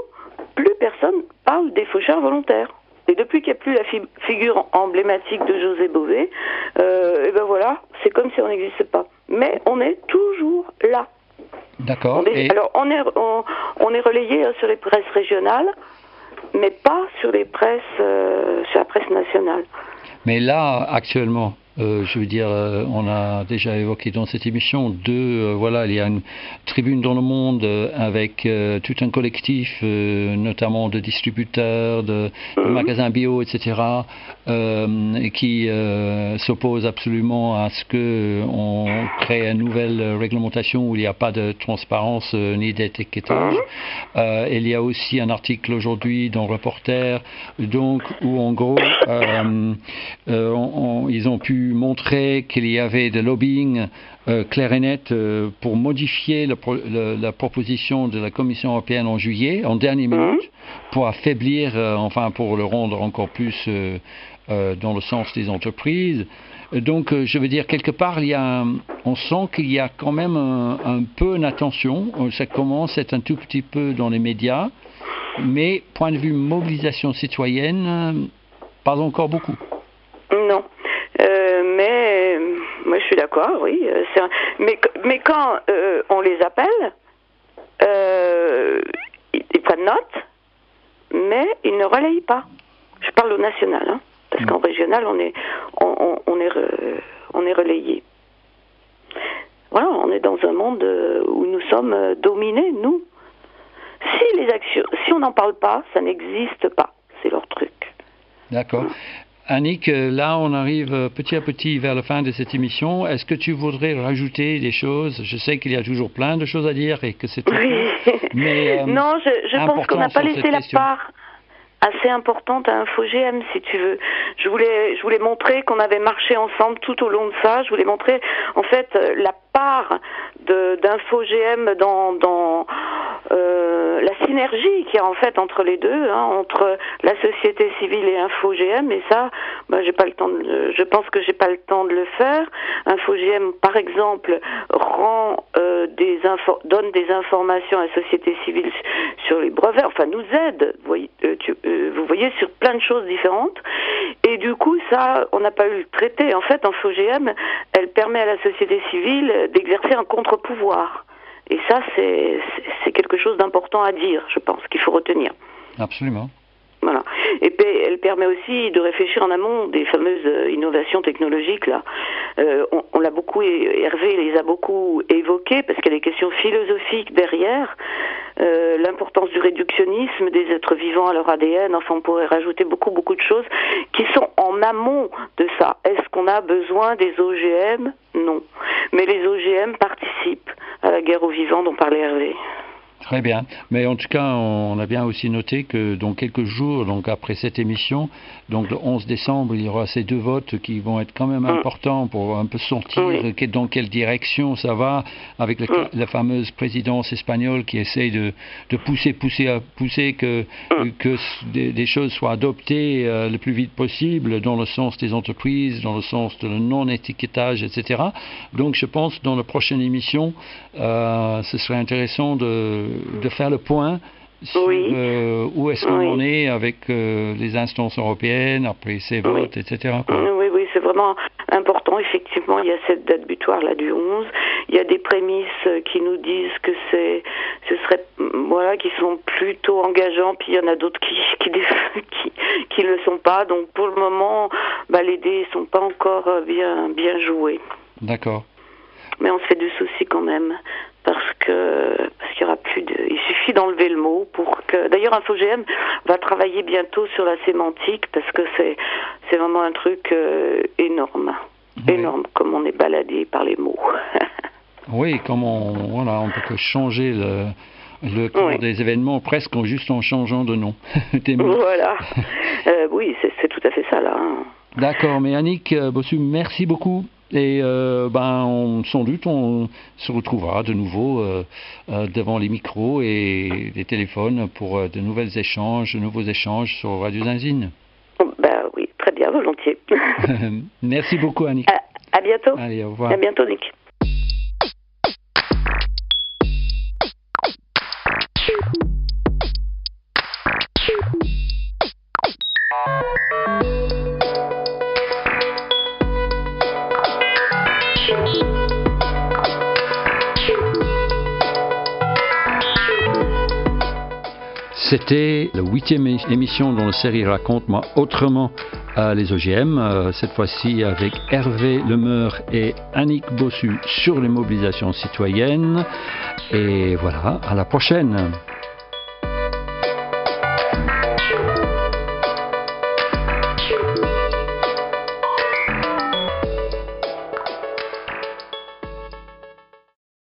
[SPEAKER 3] plus personne parle des faucheurs volontaires. Et depuis qu'il n'y a plus la figure emblématique de José Bové, et ben voilà, c'est comme si on n'existait pas. Mais on est toujours là.
[SPEAKER 1] D'accord.
[SPEAKER 3] Alors on est relayé sur les presses régionales, mais pas sur la presse nationale.
[SPEAKER 1] Mais là, actuellement, je veux dire, on a déjà évoqué dans cette émission voilà, il y a une tribune dans le monde avec tout un collectif, notamment de distributeurs, de magasins bio, etc., qui s'opposent absolument à ce qu'on crée une nouvelle réglementation où il n'y a pas de transparence ni d'étiquetage. Il y a aussi un article aujourd'hui dans Reporter, donc, où en gros, ils ont pu montrer qu'il y avait de lobbying clair et net pour modifier la proposition de la Commission européenne en juillet, en dernière minute, pour affaiblir, pour le rendre encore plus dans le sens des entreprises. Donc, je veux dire, quelque part, on sent qu'il y a quand même un peu une attention. Ça commence à être un tout petit peu dans les médias. Mais, point de vue mobilisation citoyenne, pas encore beaucoup.
[SPEAKER 3] Non. Mais moi je suis d'accord, oui. Mais quand on les appelle, ils prennent note, mais ils ne relayent pas. Je parle au national, hein, parce qu'en régional on est relayé. Voilà, on est dans un monde où nous sommes dominés, nous. Si on n'en parle pas, ça n'existe pas. C'est leur truc.
[SPEAKER 1] D'accord. Annick, là on arrive petit à petit vers la fin de cette émission. Est-ce que tu voudrais rajouter des choses? Je sais qu'il y a toujours plein de choses à dire et que c'est tout.
[SPEAKER 3] Oui. Mais non, je pense qu'on n'a pas laissé la part assez importante à InfoGM, si tu veux. Je voulais montrer qu'on avait marché ensemble tout au long de ça. Je voulais montrer en fait la part d'InfoGM dans la synergie qu'il y a en fait entre les deux, hein, entre la société civile et InfoGM. Et ça, j'ai pas le temps. Je pense que j'ai pas le temps de le faire. InfoGM, par exemple, donne des informations à la société civile sur les brevets. Enfin, nous aide. Vous voyez, sur plein de choses différentes. Et du coup, ça, on n'a pas eu le traité. En fait, InfoGM, elle permet à la société civile d'exercer un contre-pouvoir. Et ça, c'est quelque chose d'important à dire, je pense, qu'il faut retenir.
[SPEAKER 1] Absolument.
[SPEAKER 3] Voilà. Et puis, elle permet aussi de réfléchir en amont des fameuses innovations technologiques, là. On l'a beaucoup, Hervé les a beaucoup évoquées, parce qu'il y a des questions philosophiques derrière. L'importance du réductionnisme des êtres vivants à leur ADN, enfin on pourrait rajouter beaucoup de choses qui sont en amont de ça. Est-ce qu'on a besoin des OGM? Non. Mais les OGM participent à la guerre aux vivants dont parlait Hervé.
[SPEAKER 1] Très bien, mais en tout cas on a bien aussi noté que dans quelques jours, donc après cette émission, donc le 11 décembre, il y aura ces deux votes qui vont être quand même importants pour un peu sentir dans quelle direction ça va, avec la fameuse présidence espagnole qui essaye de pousser que des choses soient adoptées le plus vite possible dans le sens des entreprises, dans le sens de non-étiquetage, etc. Donc je pense dans la prochaine émission, ce serait intéressant de faire le point sur où est-ce qu'on en est avec les instances européennes, après ces votes, etc.
[SPEAKER 3] Oui, c'est vraiment important. Effectivement, il y a cette date butoir là du 11. Il y a des prémices qui nous disent que qui sont plutôt engageants, puis il y en a d'autres qui le sont pas. Donc pour le moment, les dés sont pas encore bien joués.
[SPEAKER 1] D'accord.
[SPEAKER 3] Mais on se fait du souci quand même. Parce qu'il y aura il suffit d'enlever le mot pour que. D'ailleurs, InfoGM va travailler bientôt sur la sémantique parce que c'est vraiment un truc énorme, énorme, comme on est baladé par les mots.
[SPEAKER 1] Oui, comme on peut que changer le cours des événements presque juste en changeant de nom.
[SPEAKER 3] Voilà. Oui, c'est tout à fait ça là. Hein.
[SPEAKER 1] D'accord, mais Annick Bossu, merci beaucoup. Et sans doute on se retrouvera de nouveau devant les micros et les téléphones pour de nouveaux échanges sur Radio Zinzine.
[SPEAKER 3] Oui, très bien, volontiers.
[SPEAKER 1] Merci beaucoup Annick.
[SPEAKER 3] À bientôt.
[SPEAKER 1] Allez, au revoir.
[SPEAKER 3] À bientôt Nick.
[SPEAKER 1] C'était la 8e émission dans la série Raconte-moi autrement les OGM, cette fois-ci avec Hervé Lemeur et Annick Bossu sur les mobilisations citoyennes. Et voilà, à la prochaine.